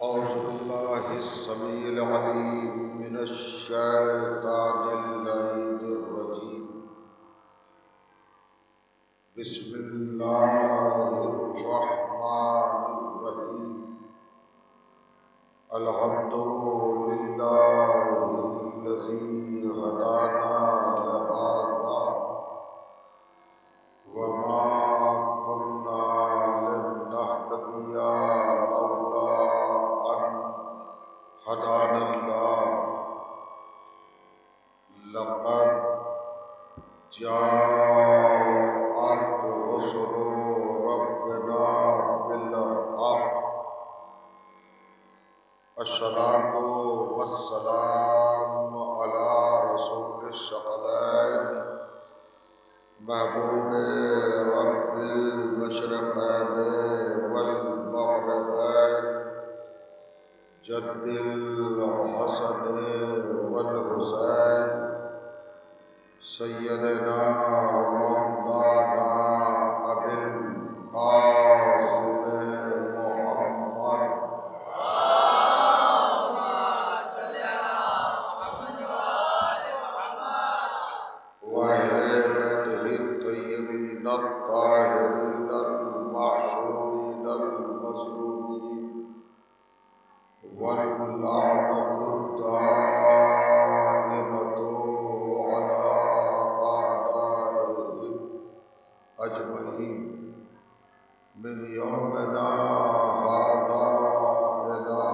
औज़ुबिल्लाहिस्समीइल अलीम मिनश्शैतानिर्रजीम। बिस्मिल्लाहिर्रहमानिर्रहीम। अल्हम्दुलिल्लाहिल्लज़ी हदाना लिहाज़ा वमा कुन्ना लिनहतदिया लौला अन हदानल्लाह। लक़द जाअत रुसुलु रब्बिना बिल-हक़। अस्सलातु वस्सलामु अला रसूलिस सकलैन महबूबे रब्बिल मशरिक़ैन वल मग़रिबैन जद्दिल हसन वल हुसैन सय्यदना व मौलाना अबिल क़ासिम मुहम्मद व अहले बैतिही तय्यबीन अत्ताहिरीन अल-माशूमीन अल-मज़लूमीन वल्लअनतु दाइमतु अला आदाइहिम अजमईन मिन यौमिना हाज़ा इला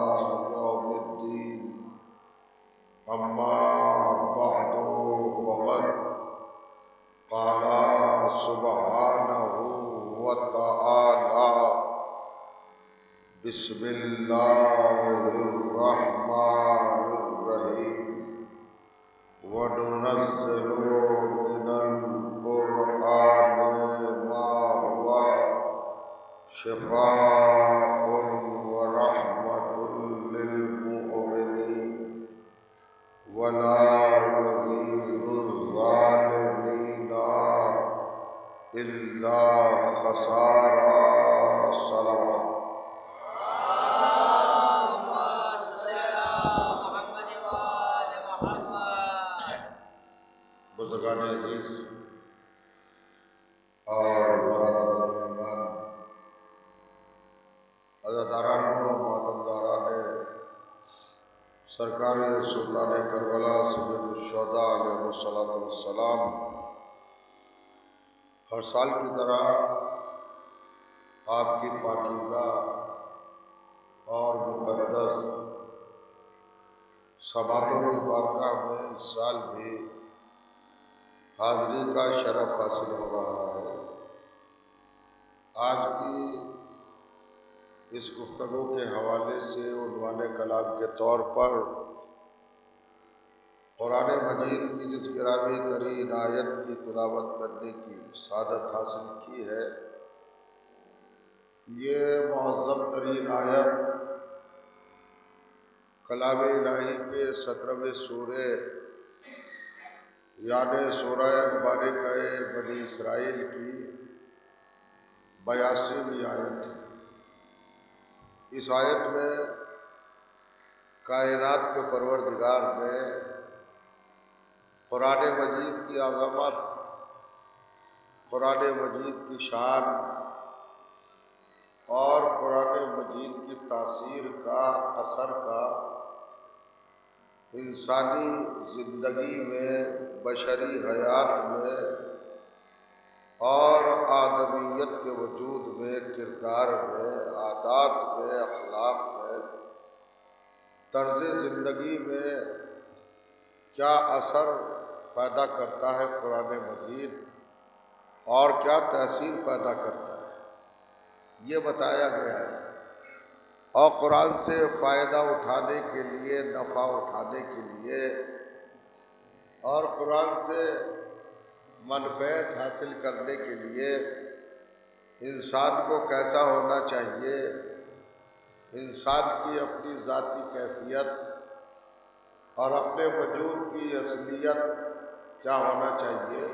यौमिद्दीन। अम्मा बअदु फ़क़द क़ाला सुब्हानहु व तआला बिस्मिल्लाहिर्रहमानिर्रहीम। व नुनज़्ज़िलु मिनल क़ुरआनि मा हुवा शिफ़ाउन व रहमतुल लिल मुमिनीन व ला यज़ीदुज़्ज़ालिमीना इल्ला ख़सारा। सलावत। बुज़ुर्गान अज़ीज़ और बरादरान अज़ादारान मातमदारान सरकार सुल्तान करबला सय्यदुश्शुहदा अलैहिस्सलातु वस्सलाम, हर साल की तरह आपकी पाकीज़ा और मुक़द्दस समातों की बारगाह में इस साल भी हाज़िरी का शरफ़ हासिल हो रहा है। आज की इस गुफ्तगू के हवाले से उन्वाने कलाम के तौर पर कुरान मजीद की जिस गिरामी तरीन आयत की तिलावत करने की सादत हासिल की है, ये मुअज़्ज़म तरीन आयत कलाम इलाही के 17वें सूरे यानी सूरह मुबारका बनी इसराइल की 82वीं आयत। इस आयत में कायनात के परवरदिगार ने कुरान मजीद की अज़मत, कुरान मजीद की शान और कुरान मजीद की तासीर का, असर का इंसानी ज़िंदगी में, बशरी हयात में और आदमियत के वजूद में, किरदार में, आदात में, अखलाक में, तर्ज़ ज़िंदगी में क्या असर पैदा करता है कुरान मजीद और क्या तासीर पैदा करता है, ये बताया गया है। और कुरान से फ़ायदा उठाने के लिए, नफ़ा उठाने के लिए और कुरान से मनफ़अत हासिल करने के लिए इंसान को कैसा होना चाहिए, इंसान की अपनी ज़ाती कैफियत और अपने वजूद की असलियत क्या होना चाहिए,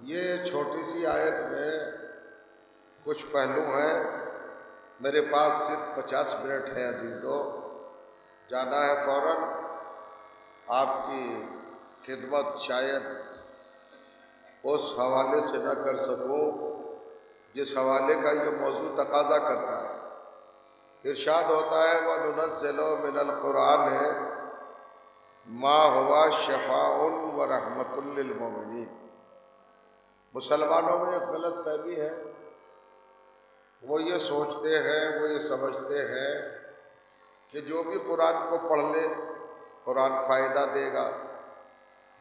ये छोटी सी आयत में कुछ पहलू हैं मेरे पास सिर्फ 50 मिनट है अजीज़ों, जाना है फ़ौरन। आपकी खिदमत शायद उस हवाले से न कर सकूं जिस हवाले का ये मौजू तकाज़ा करता है। इरशाद होता है व नुनज़्ज़िलु मिनल क़ुरआन मा हुवा शफ़ाउन व रहमतुल लिल मोमिनीन। मुसलमानों में एक गलत फहमी है, वो ये सोचते हैं, वो ये समझते हैं कि जो भी कुरान को पढ़ ले कुरान फ़ायदा देगा,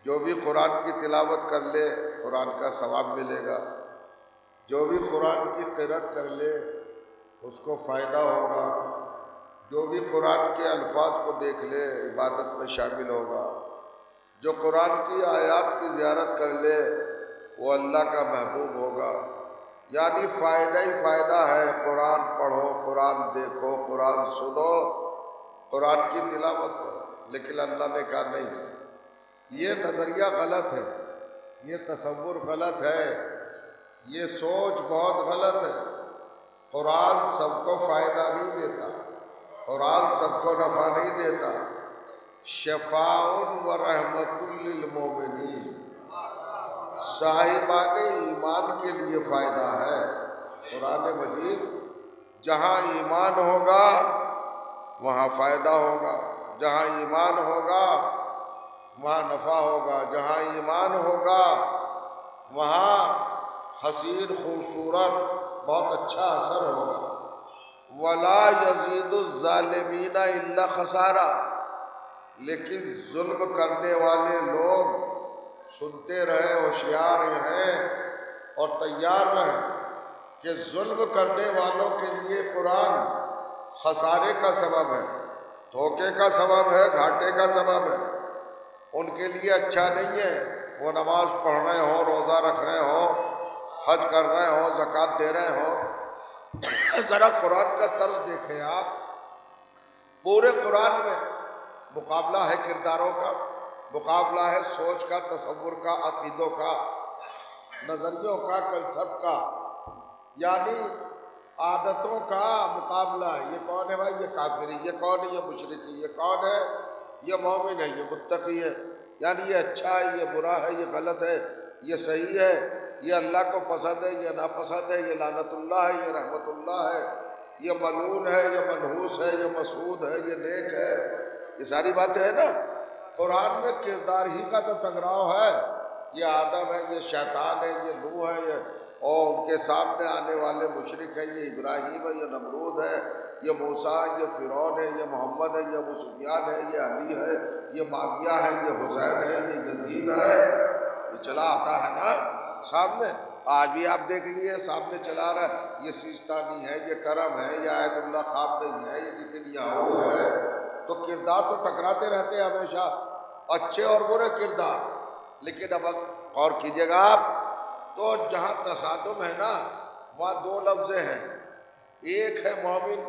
जो भी कुरान की तिलावत कर ले कुरान का सवाब मिलेगा, जो भी कुरान की क़िरात कर ले उसको फ़ायदा होगा, जो भी कुरान के अल्फाज को देख ले इबादत में शामिल होगा, जो कुरान की आयात की ज़ियारत कर ले वो अल्लाह का महबूब होगा। यानी फ़ायदा ही फ़ायदा है। कुरान पढ़ो, कुरान देखो, कुरान सुनो, कुरान की तिलावत करो। लेकिन अल्लाह ने कहा नहीं, ये नज़रिया गलत है, ये तसव्वुर गलत है, ये सोच बहुत गलत है। कुरान सबको फ़ायदा नहीं देता, कुरान सबको नफ़ा नहीं देता। शफ़ाउन व रहमतुल लिल मोमिनीन, साहिबाने ईमान के लिए फ़ायदा है। कुरान मजीद जहाँ ईमान होगा वहाँ फ़ायदा होगा, जहाँ ईमान होगा वहाँ नफ़ा होगा, जहाँ ईमान होगा वहाँ हसीन खूबसूरत बहुत अच्छा असर होगा। वला यज़ीदुज़्ज़ालिमीना इल्ला खसारा। लेकिन जुल्म करने वाले लोग सुनते रहे, होशियार हैं और तैयार रहें कि जुल्म करने वालों के लिए कुरान खसारे का सबब है, धोखे का सबब है, घाटे का सबब है। उनके लिए अच्छा नहीं है। वो नमाज पढ़ रहे हो, रोज़ा रख रहे हो, हज कर रहे हो, ज़कात दे रहे हो। ज़रा कुरान का तर्ज देखें आप। पूरे कुरान में मुकाबला है किरदारों का, मुकाबला है सोच का, तसव्वुर का, अक़ीदों का, नज़रियों का, कंसेप्ट का, यानी आदतों का मुकाबला है। ये कौन है भाई? ये काफिर है। ये कौन है? ये मुशरिक है। ये कौन है? ये मोमिन है। ये मुत्तकी है। यानी ये अच्छा है, ये बुरा है, ये गलत है, ये सही है, ये अल्लाह को पसंद है, ये नापसंद है, ये लानतुल्लाह है, ये रहमतुल्लाह है, ये मलून है, ये मनहूस है, ये मसूद है, ये नेक है। ये सारी बातें हैं ना। कुरान में किरदार ही का तो टकराव है। ये आदम है, ये शैतान है, ये नूह है, ये और उनके सामने आने वाले मुशरिक है, ये इब्राहीम है, ये नमरूद है, ये मूसा है, ये फ़िरौन है, ये मोहम्मद है, ये अबू सुफियान है, ये अली है, ये माविया है, ये हुसैन है, ये यजीद है। ये चला आता है ना सामने। आज भी आप देख लिए सामने चला रहा है। ये सिस्तानी है, ये टरम है, ये आयतुल्लाह खामनेई है, ये नेतन्याहू है। तो किरदार तो टकराते रहते हैं हमेशा, अच्छे और बुरे किरदार। लेकिन अब गौर कीजिएगा आप, तो जहाँ तसादुम है ना वहाँ दो लफ्ज़ें हैं। एक है मोमिन,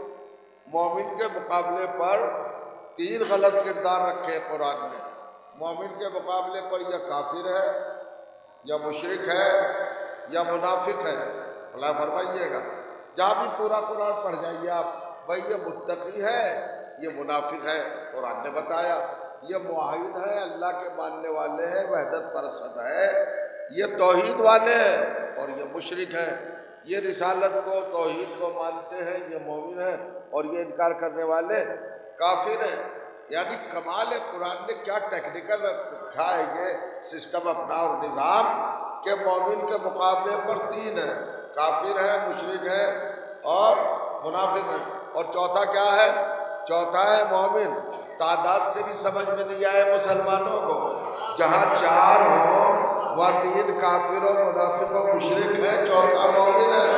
मोमिन के मुकाबले पर तीन गलत किरदार रखे कुरान में। मोमिन के मुकाबले पर यह काफिर है, या मुशरिक है, या मुनाफिक है। भला फरमाइएगा, जहाँ भी पूरा कुरान पढ़ जाइए आप, भाई ये मुत्तकी है, ये मुनाफिक है, कुरान ने बताया। ये मुआहिद है, अल्लाह के मानने वाले हैं, वहदत परस्त है, ये तौहीद वाले हैं, और ये मुशरिक हैं। ये रिसालत को, तौहीद को मानते हैं, ये मोमिन है, और ये इनकार करने वाले काफिर हैं। यानी कमाल है, कुरान ने क्या टेक्निकल रखा है ये सिस्टम अपना और निज़ाम, के मोमिन के मुकाबले पर तीन है, काफिर है, मुशरिक है और मुनाफिक है। और चौथा क्या है? चौथा है मोमिन। तादाद से भी समझ में नहीं आए मुसलमानों को। जहाँ चार हो वहाँ तीन काफिर और मुनाफिक और मुशरिक है, चौथा मोमिन है।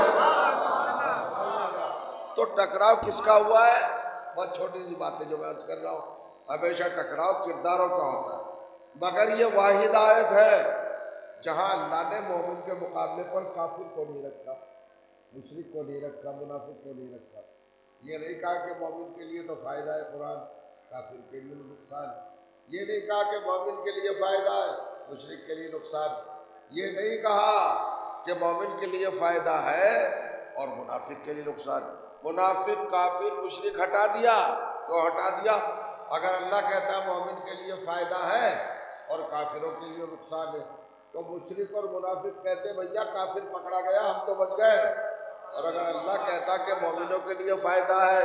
तो टकराव किसका हुआ है? बहुत छोटी सी बात है जो मैं अर्ज कर रहा हूँ। हमेशा टकराव किरदारों का होता है। मगर ये वाहिद आयत है जहाँ अल्लाह ने मोमिन के मुकाबले पर काफिर को नहीं रखा, मुशरिक को नहीं रखा, मुनाफिक को नहीं रखा। ये नहीं कहा कि मोमिन के लिए तो फ़ायदा है कुरान, काफिर के लिए नुकसान। ये नहीं कहा कि मोमिन के लिए फ़ायदा है, मुशरिक के लिए नुकसान। ये नहीं कहा कि मोमिन के लिए फ़ायदा है और मुनाफिक के लिए नुकसान। मुनाफिक काफिर मुशरिक हटा दिया तो हटा दिया। अगर अल्लाह कहता है मोमिन के लिए फ़ायदा है और काफिरों के लिए नुकसान है, तो मुशरिक और मुनाफिक कहते भैया काफिर पकड़ा गया हम तो बच गए। और अगर अल्लाह कहता कि मोमिनों के लिए फ़ायदा है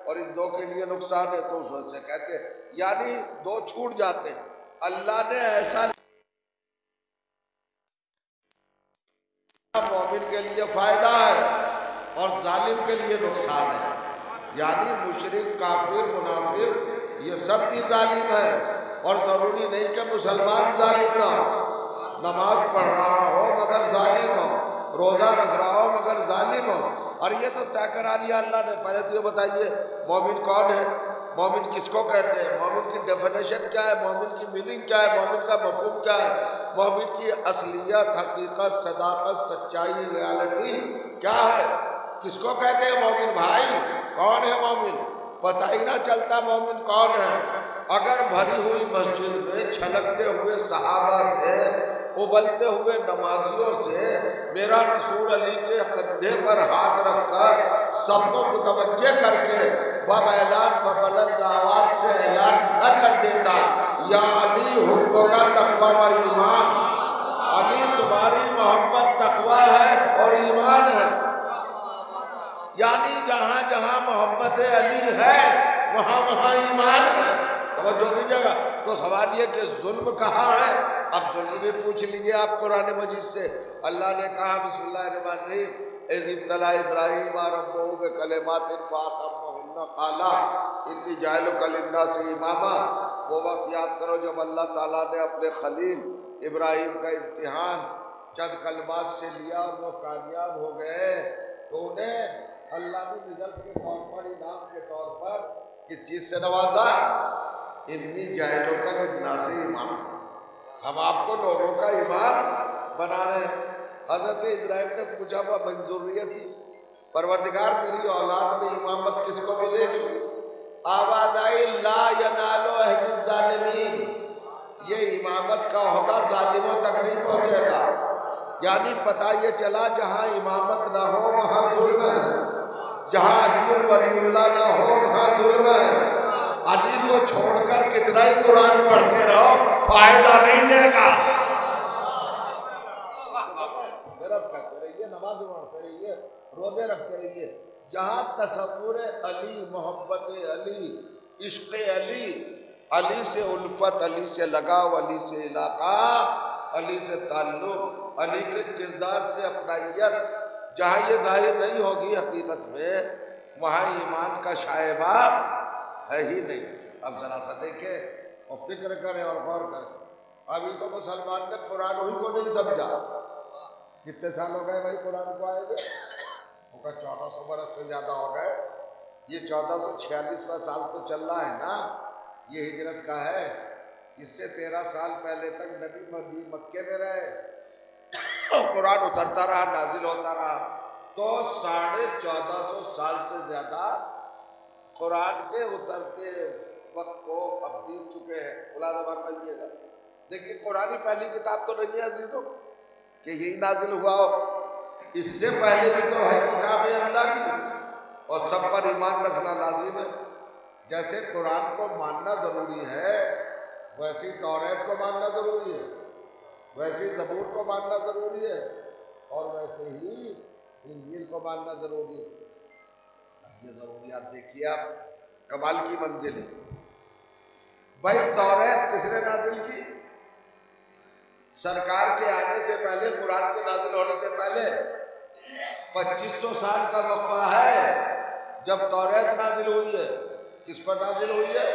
और इन दो के लिए नुकसान है तो उससे कहते, यानी दो छूट जाते। अल्लाह ने ऐसा मोमिन के लिए फ़ायदा है और जालिम के लिए नुकसान है, यानी मुशरिक काफिर मुनाफिक ये सब भी जालिम है। और ज़रूरी नहीं कि मुसलमान जालिम ना हो, नमाज पढ़ रहा हो मगर जालिम हो, रोज़ा रख रहा हो मगर जालिम हो। और ये तो तय करा लिया अल्लाह ने। पहले तो ये बताइए मोमिन कौन है, मोमिन किसको कहते हैं, मोमिन की डेफिनेशन क्या है, मोमिन की मीनिंग क्या है, मोमिन का मफहूम क्या है, मोमिन की असलियत हकीकत सदाकत सच्चाई रियलिटी क्या है, किसको कहते हैं मोमिन? भाई कौन है मोमिन? पता ही ना चलता मोमिन कौन है। अगर भरी हुई मस्जिद में छलकते हुए सहाबा से उबलते हुए नमाजियों से मेरा रसूल अली के कंधे पर हाथ रखकर सबको मुतवज्जे करके वह ऐलान बुलंद आवाज से ऐलान न कर देता, या अली हुब्बुक तक़वा व ईमान, अली तुम्हारी मोहब्बत तकवा है और ईमान है। यानी जहां जहां मोहब्बत अली है वहां वहां ईमान है। तवज्जो कीजिएगा। तो सवाल ये कि जुल्म कहाँ है? अब जुल्म भी पूछ लीजिए आप कुरान मजीद से। अल्लाह ने कहा बिस्मिल्लाहिर्रहमानिर्रहीम, इज़ इब्तला इब्राहीम रब्बुहु बिकलिमातिन फअतम्महुन्ना क़ाला इन्नी जाइलुका लिन्नासि इमामा। वो वक्त याद करो जब अल्लाह ताला ने अपने खलील इब्राहिम का इम्तिहान चंद कलमात से लिया और वो कामयाब हो गए, तो उन्हें अल्लाह ने रिजल्ट के तौर पर, इनाम के तौर पर किस चीज़ से नवाजा? इन्नी जाइलुका लिन्नासि इमामा, हम आपको लोगों का इमाम बना रहे हैं। हज़रत इब्राहिम ने पूछा वह मंजूरियत थी, परवरदिगार मेरी औलाद में इमामत किसको मिलेगी? आवाज आई ला यनालो अहदी ज़ालिमीन, ये इमामत का ओहदा जालिमों तक नहीं पहुंचेगा। यानी पता ये चला जहां इमामत ना हो वहां जुल्म है, जहां अली वलीउल्लाह ना हो वहां जुल्म है। अली को छोड़कर कितना ही कुरान पढ़ते रहो फायदा नहीं देगा। मेहनत करते रहिए, नमाज पढ़ते रहिए, रोजे रखते रहिए। जहां तसव्वुर अली, मोहब्बत अली, इश्क़ अली, अली से उल्फत, अली से लगाव, अली से इलाका, अली से ताल्लुक, अली के किरदार से अपनाइयत, जहाँ ये जाहिर नहीं होगी हकीकत में वहाँ ईमान का शायबा है ही नहीं। अब जरा सा देखें और फिक्र करें और गौर करें। अभी तो मुसलमान ने कुरान ही को नहीं समझा। कितने साल हो गए भाई कुरान को आए हुए? उनका 1400 बरस से ज़्यादा हो गए। ये 1446वां साल तो चल रहा है ना, ये हिजरत का है। इससे 13 साल पहले तक नबी मक्के में रहे, कुरान उतरता रहा, नाजिल होता रहा। तो 1450 साल से ज़्यादा कुरान के उतरते वक्त को अब बीत चुके हैं। मुलाज़ा फरमाइएगा। देखिए कुरान पहली किताब तो नहीं है अजीजों कि यही नाजिल हुआ हो, इससे पहले भी तो है किताब अल्लाह की और सब पर ईमान रखना लाजिम है। जैसे कुरान को मानना ज़रूरी है वैसे ही तौरात को मानना ज़रूरी है, वैसे ही ज़बूर को मानना ज़रूरी है और वैसे ही इंजील को मानना ज़रूरी है। अब ये ज़रूरियात देखिए आप, कमाल की मंजिल है। भाई तौरात किसने नाजिल की? सरकार के आने से पहले, कुरान के नाजिल होने से पहले 2500 साल का वक्फा है जब तौरात नाजिल हुई है। किस पर नाजिल हुई है?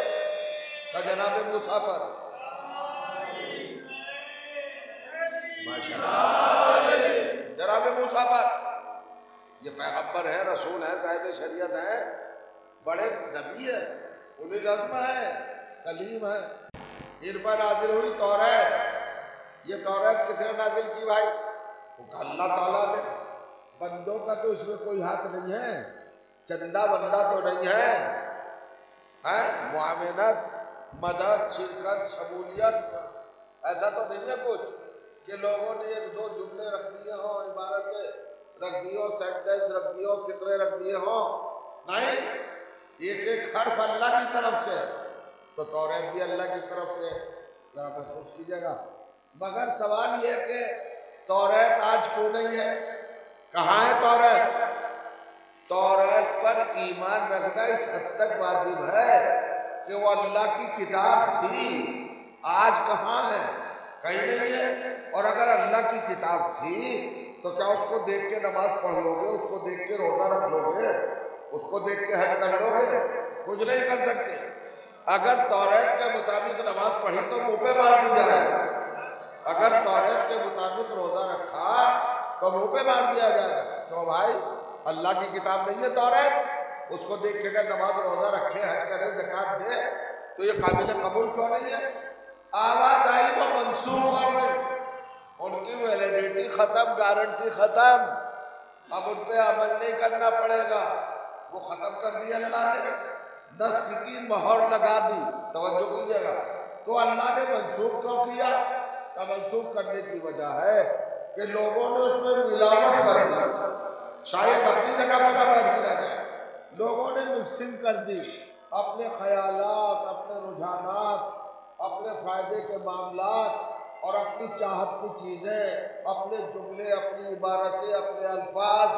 का जनाब मूसा पर। जनाब मूसा पर। ये पैगंबर है, रसूल है, साहिब शरीयत है, बड़े नबी है, उलिल अज़्म है, कलीम है। इन पर नाजिल हुई तौरात। ये तौरात किसने नाजिल की भाई? अल्लाह ताला ने। बंदों का तो इसमें कोई हाथ नहीं है, चंदा बंदा तो नहीं है, मुआवनत, मदद, शिरकत, शमूलियत ऐसा तो नहीं है कुछ कि लोगों ने एक दो जुमले रख दिए हों, इबारतें रख दी हो, सेंटेंस रख दिए हो, फिक्रे रख दिए हों नहीं, एक एक हर्फ अल्लाह की तरफ से, तो तौरात भी अल्लाह की तरफ से, जरा महसूस कीजिएगा। मगर सवाल यह कि तौरात आज क्यों नहीं है? कहाँ है तौरात? तौरात पर ईमान रखना इस हद तक वाजिब है कि वो अल्लाह की किताब थी, आज कहाँ है? कहीं नहीं है। और अगर अल्लाह की किताब थी तो क्या उसको देख के नमाज पढ़ लोगे? उसको देख के रोजा रख लोगे? उसको देख के हज कर लोगे? कुछ नहीं कर सकते। अगर तौरात के मुताबिक नमाज पढ़ी तो मुंह पे मार दी जाएगी, अगर तौरात के मुताबिक रोजा रखा तो मुंह पे मार दिया जाएगा। तो भाई अल्लाह की किताब नहीं है तौरात, उसको देख के अगर नमाज रोजा रखे, हज करे, ज़कात दे, तो ये काबिल कबूल क्यों नहीं है? आवाज आई वो मंसूख हो गई, उनकी वैलिडिटी खत्म, गारंटी खत्म, अब उन पे अमल नहीं करना पड़ेगा, वो खत्म कर दिया अल्लाह ने, नस्ख की मोहर लगा दी। तवज्जो कीजिएगा। तो अल्लाह ने मंसूख क्यों किया? तो मंसूख करने की वजह है कि लोगों ने उसमें मिलावट कर दी, शायद अपनी जगह पर बैठ ही रह जाए, लोगों ने मिक्सिंग कर दी, अपने ख्यालात, अपने रुझानात, अपने फायदे के मामलात और अपनी चाहत की चीज़ें, अपने जुमले, अपनी इबारतें, अपने अल्फाज,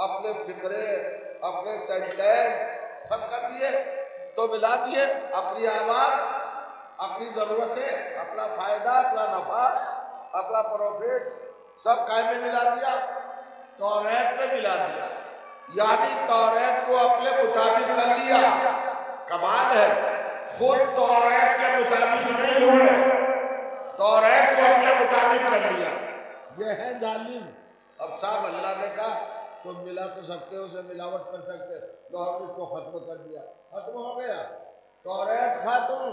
अपने फिक्रे, अपने सेंटेंस सब कर दिए, तो मिला दिए अपनी आवाज़, अपनी ज़रूरतें, अपना फ़ायदा, अपना नफ़ा, अपना प्रॉफिट, सब काय में मिला दिया? तौरात में मिला दिया। यानी तौरात को अपने मुताबिक कर लिया। कमाल है, खुद तौरात के मुताबिक नहीं हुए, तौरात को अपने मुताबिक कर लिया। यह है जालिम। अब साहब अल्लाह ने कहा तो मिला तो सकते हो, उसे मिलावट कर सकते, तो हमने इसको खत्म कर दिया, खत्म हो गया, तौरात खत्म,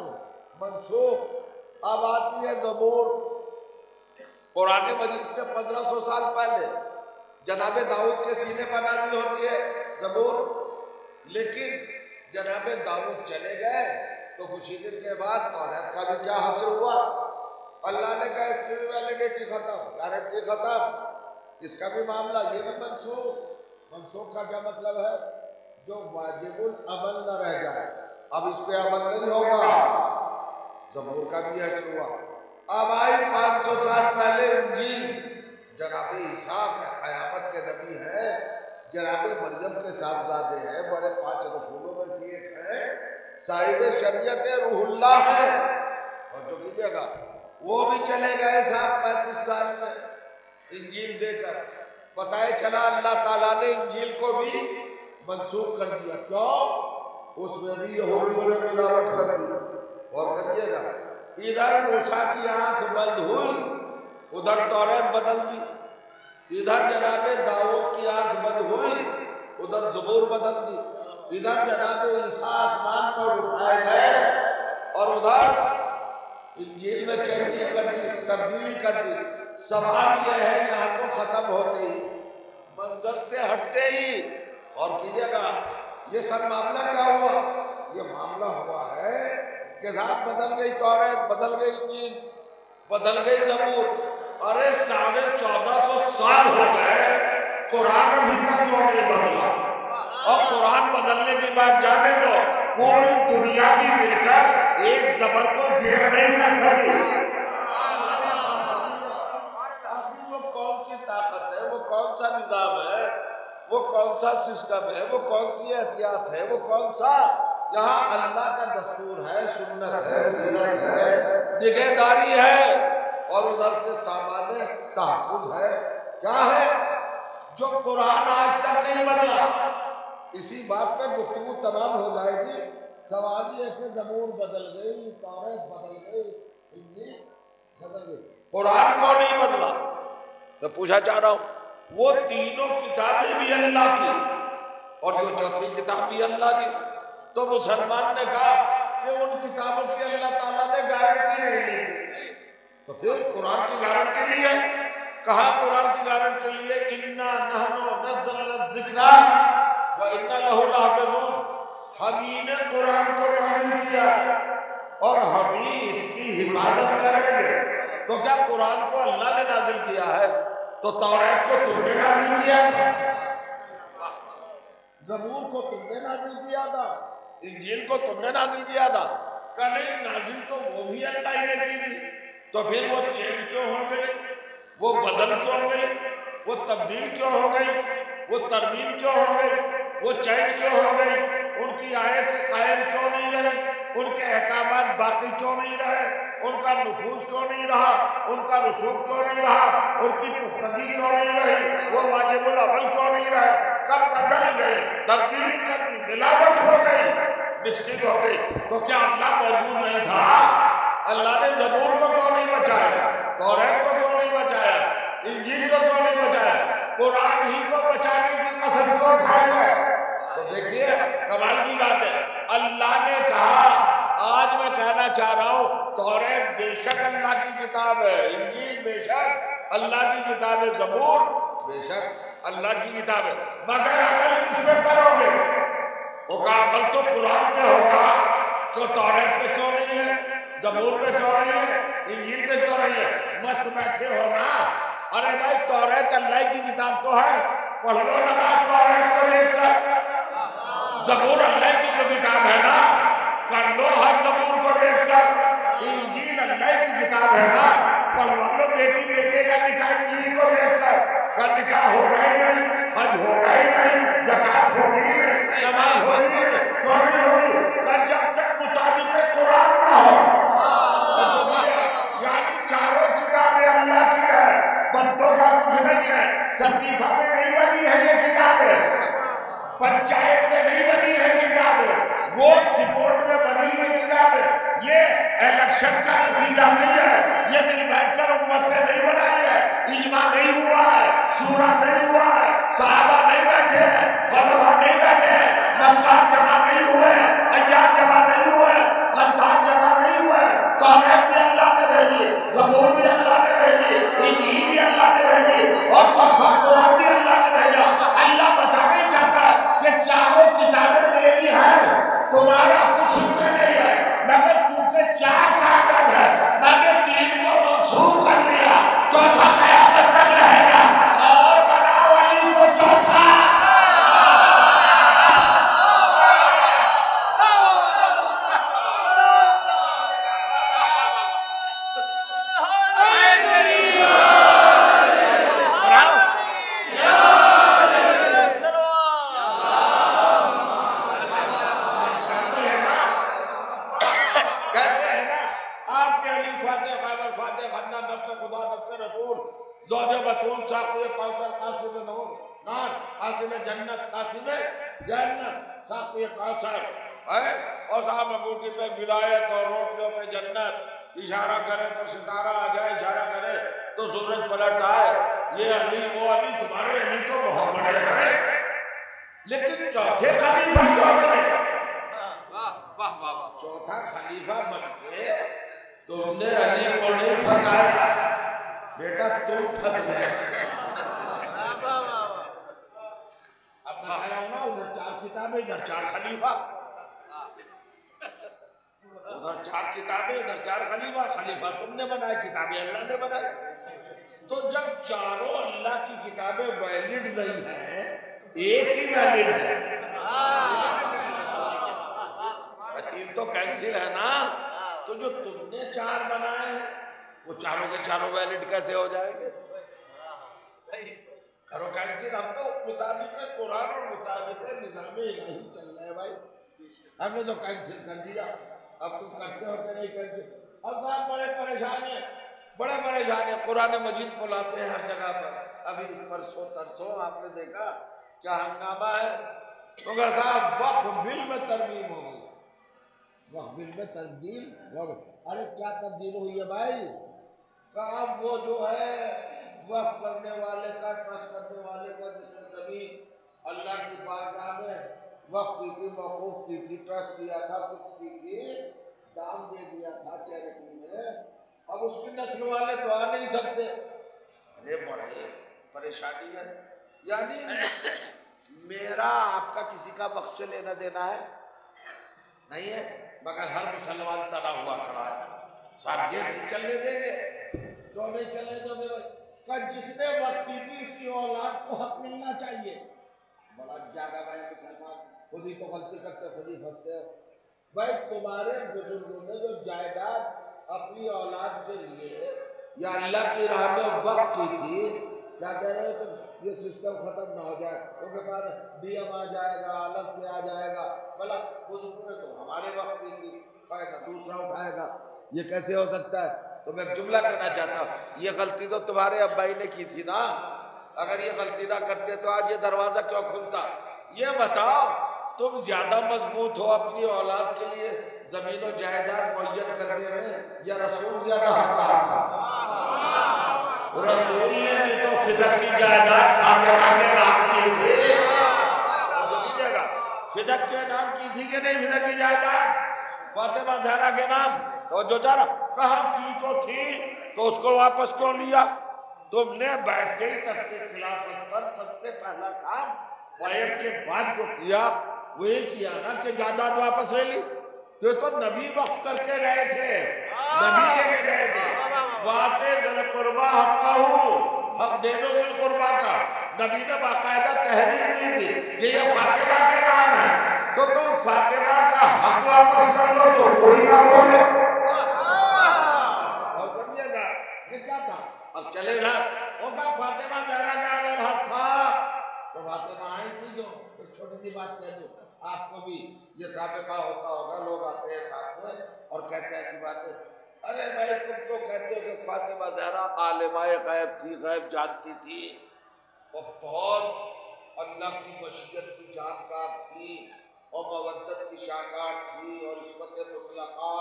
मंसूख। अब आती है ज़बूर। कुरान मजीद से 1500 साल पहले जनाब दाऊद के सीने पर नाजिल होती है ज़बूर, लेकिन जनाब दाऊद चले गए तो कुछ ही दिन के बाद तौरात का भी क्या हासिल हुआ? अल्लाह ने कहा इसकी भी वैलिडिटी खत्म, गारंटी खत्म, इसका भी मामला, ये भी मंसूख। मंसूख का क्या मतलब है? जो वाजिबुल अमल न रह जाए, अब इस पे अमल नहीं होगा। ज़बूर का भी हश्र हुआ। अब आई 500 साल पहले इंजील, जनाब ईसा क़यामत के नबी हैं, जनाब मरियम के साहबजादे हैं, बड़े 5 रसूलों में से एक हैं, साहिब शरीयत रूहुल्लाह है। और जो कीजिएगा, वो भी चले गए साहब 35 साल में इंजील देकर। बताए चला अल्लाह ताला ने इंजील को भी मंसूख कर दिया। क्यों? उसमें भी यहूदियों ने मिलावट कर दी। और करिएगा, इधर मूसा की आंख बंद हुई, उधर तौरात बदल दी, इधर जनाब दाऊद की आंख बंद हुई, उधर ज़बूर बदल दी, इधर जनाब ईसा आसमान पर उठाए गए और उधर इंजील में चेंजिंग कर दी, तब्दीली कर दी। सवाल यह है, यहाँ तो खत्म होते ही, मंजर से हटते ही, और कीजिएगा ये सब मामला क्या हुआ? ये मामला हुआ है कि साहब बदल गई तौरात, बदल गई इंजील, बदल गई ज़बूर। अरे 1450 साल हो गए, कुरान अभी तक क्यों नहीं बदला? और कुरान बदलने की बात जाने दो, पूरी दुनिया की मिलकर एक ज़बर को ज़ेर नहीं कर सकी। आखिर वो कौन सी ताकत है, वो कौन सा निज़ाम है, वो कौन सा सिस्टम है, वो कौन सी एहतियात है, वो कौन सा यहाँ अल्लाह का दस्तूर है, सुन्नत है, सीरत है, निगहदारी है, और उधर से सामान्य तहफ़्फ़ुज़ है। क्या है? जो कुरान आज तक नहीं बदला। इसी बात पे गुफ्तगू तमाम हो जाएगी। सवाल ये कि ज़बूर बदल गई, तौरात बदल गई, इंजील बदल गई, कुरान क्यों नहीं बदला? मैं पूछा चाह रहा हूँ, वो तीनों किताबें भी अल्लाह की और जो चौथी किताब भी अल्लाह की। तो मुसलमान ने कहा कि उन किताबों की अल्लाह ताला ने गारंटी नहीं ली थी, तो फिर कुरान की गारंटी ली है। कहा कुरान की गारंटी ली है? इन्ना नहनु नज़्ज़लना ज़िक्रा व इन्ना लहु लहाफ़िज़ून। हम ही ने कुरान को नाज़िल किया और हम ही इसकी हिफाजत करेंगे। तो क्या कुरान को अल्लाह ने नाज़िल किया है? तो तौरात को तुमने नाज़िल किया था। ज़बूर को तुमने नाजिल किया था, इंजील को तुमने नाजिल किया था। कहा नहीं, नाजिल तो वो भी अल्लाह ही ने की थी। तो फिर वो चेंज क्यों हो गई, वो बदल क्यों गई, वो तब्दील क्यों हो गई, वो तरमीम क्यों हो गई, वो चेंज क्यों हो गई, उनकी आयतें कायम क्यों नहीं रही, उनके अहकामात बाकी क्यों नहीं रहे, उनका नफूज क्यों नहीं रहा, उनका रसूख क्यों नहीं रहा, उनकी पुख्तगी क्यों नहीं रही, वो वाजिबुल अमल क्यों नहीं रहे। कब बदल गए, तब्दीली कर दी, मिलावट हो गई, मिक्सिंग हो गई। तो क्या अल्लाह मौजूद नहीं था? अल्लाह ने ज़बूर को क्यों नहीं बचाया, तौरात को क्यों नहीं बचाया, इंजील को क्यों नहीं बचाया, कुरान ही को बचाने की कसम क्यों खाई है? तो देखिए कमाल की बात है, अल्लाह ने कहा, आज मैं कहना चाह रहा हूं, तौरात बेशक अल्लाह की किताब है, इंजील बेशक अल्लाह की किताब है, ज़बूर बेशक अल्लाह की किताब है, मगर अमल किस पे करोगे? वो का अमल तो कुरान पे होगा, तो तौरात पे क्यों नहीं है, ज़बूर पे क्यों नहीं है, इंजील पे क्यों नहीं है? मस्त बैठे हो ना। अरे भाई तौरात अल्लाह की किताब तो है, पढ़ लो नमाज तौरात को देखकर। ज़बूर अल्लाह की तो किताब है ना, कर लो हज ज़बूर को देखकर। इंजील अल्लाह की किताब है ना, पढ़वा लो बेटी बेटे का निकाह इंजील को देखकर। का निकाह होगा ही नहीं, हज होगा ही नहीं, ज़कात होगी ही नहीं, नमाज होगी ही नहीं, क्यों नहीं होगी? का जब तक मुताबिक कुरान ना हो। यानी चारों किताबें अल्लाह की है, बंदों का कुछ नहीं है। सकीफा में नहीं बनी है ये किताबें, पंचायत में नहीं बनी है किताबें, वोट रिपोर्ट में बनी हुई किताबें, ये इलेक्शन का नतीजा नहीं है, ये मिल बैठकर उम्मत ने नहीं बनाई है, इजमा नहीं हुआ है, शूरा नहीं हुआ है, सहाबा नहीं बैठे हैं, खलीफा नहीं बैठे हैं, मक्कार जमा नहीं हुए हैं, अय्याद जमा नहीं हुए हैं, गद्दार जमा नहीं हुए हैं। तौरात भी अल्लाह ने भेजी, ज़बूर भी अल्लाह ने भेजी, इंजील भी अल्लाह ने भेजी, और चौथा कुरान भी अल्लाह ने भेजा। अल्लाह बताना चाहता है कि चारों किताबें मेरी हैं, तुम्हारा कुछ में नहीं है, मगर चूंकि चार का आदत है, मैंने तीन को मंसूख कर लिया, चौथा कयामत तक रहेगा, और बनाओ अली को चौथा। और साहब अंगूठी पे विलायत और रोटियों पे जन्नत, इशारा करे तो सितारा आ जाए, इशारा करे तो सूरज पलट आए, ये अली वो अली, तुम्हारे अली तो बहुत बड़े हैं, लेकिन चौथे खलीफा क्यों बने? चौथा खलीफा बनके तुमने अली को नहीं फंसाया बेटा, तुम फंस गए। अब मैं कह रहा हूं ना, उधर चार किताबें, इधर चार खलीफा, उधर चार किताबें, इधर चार खलीफा। खलीफा तुमने बनाए, किताबें अल्लाह ने बनाई। तो जब चारों अल्लाह की किताबें वैलिड नहीं है, एक ही वैलिड है, तीन तो कैंसिल है ना। तो जो तुमने चार बनाए हैं वो चारों के चारों वैलिड कैसे हो जाएंगे? करो कैंसिल। हम तो मुताबिक कुरान और मुताबिक निज़ाम इलाही चल रहे हैं भाई, हमने तो कैंसिल कर दिया, अब तुम करते हो कि नहीं कैंसिल? अब आप बड़े परेशान हैं, बड़े परेशान हैं, कुरान मजीद को लाते हैं हर जगह पर। अभी परसों तरसों आपने देखा क्या हंगामा है, तो साहब वक्फ बिल में तरमीम हो गई, वक्फ बिल में तब्दील हो गई। अरे क्या तब्दील हुई है भाई? अब वो जो है वक्फ करने वाले का, ट्रस्ट करने वाले का, जिसने जमीन अल्लाह की बारगाह में वक्फ की थी, मौकूफ की थी, ट्रस्ट किया था, फिक्स की थी, दान दे दिया था चैरिटी में, अब उसकी नस्ल वाले तो आ नहीं सकते। अरे बड़े परेशानी है। यानी मेरा आपका किसी का वक्फ से लेना देना है नहीं है, मगर हर मुसलमान तना हुआ खड़ा है, साहब ये नहीं चलने देंगे। क्यों नहीं चलने दोगे भाई? जिसने वक्फ की थी इसकी औलाद को हक मिलना चाहिए, बड़ा जागा भाई मुसलमान, खुद ही तो गलती करते, खुद ही फंसते हो। भाई तुम्हारे बुजुर्गों ने जो जायदाद अपनी औलाद के लिए या अल्लाह की राह में वक्त की थी, क्या कह रहे हो तुम? ये सिस्टम खत्म ना हो जाए, उनके पास डीएम आ जाएगा, अलग से आ जाएगा। भला बुजुर्गों ने तो हमारे वक्त की थी, फायदा दूसरा उठाएगा, ये कैसे हो सकता है? तो मैं जुमला कहना चाहता हूँ, ये गलती तो तुम्हारे अब्बाई ने की थी ना। अगर ये गलती ना करते तो आज ये दरवाजा क्यों खुलता? ये बताओ, तुम ज्यादा मजबूत हो अपनी औलाद के लिए जमीन और जायदाद मुहैया करने में, या रसूल ज्यादा हकदार था? रसूल ने भी तो फिदा की जायदाद फातिमा के नाम की थी। फिदा के नाम की थी कि नहीं? फिदा की जायदाद फातिमा ज़हरा के नाम, तो जो जरा कहा की तो थी, तो उसको वापस क्यों लिया? तुमने बैठते ही तख्ते खिलाफत पर सबसे पहला काम बैत के बाद जो किया वो ये किया ना कि जायदाद वापस ले ली। तो नबी वक्फ करके गए थे, नबी लेके गए थे। वाते ज़िल कुर्बा हक दे दो ज़िल कुर्बा का, नबी ने बाकायदा तहरीर दी थी ये फातिमा के नाम है, तो तुम फातिमा का हक वापस कर लो तो कोई ना बोले। और करिएगा ये क्या था? अब चले जा, होगा फातिमा ज़हरा का अगर हक था तो फातिमा आई थी। जो एक छोटी सी बात कह दूं, आपको भी ये साबिका होता होगा, लोग आते हैं साथ में और कहते हैं ऐसी बातें, अरे भाई तुम तो कहते हो कि फातिमा ज़हरा आलिमाए गैब थी, गैब जानती थी, और बहुत अल्लाह की मशीयत की जानकार थी, और मवद्दत की शाकार थी, और इस्मत मुतलका,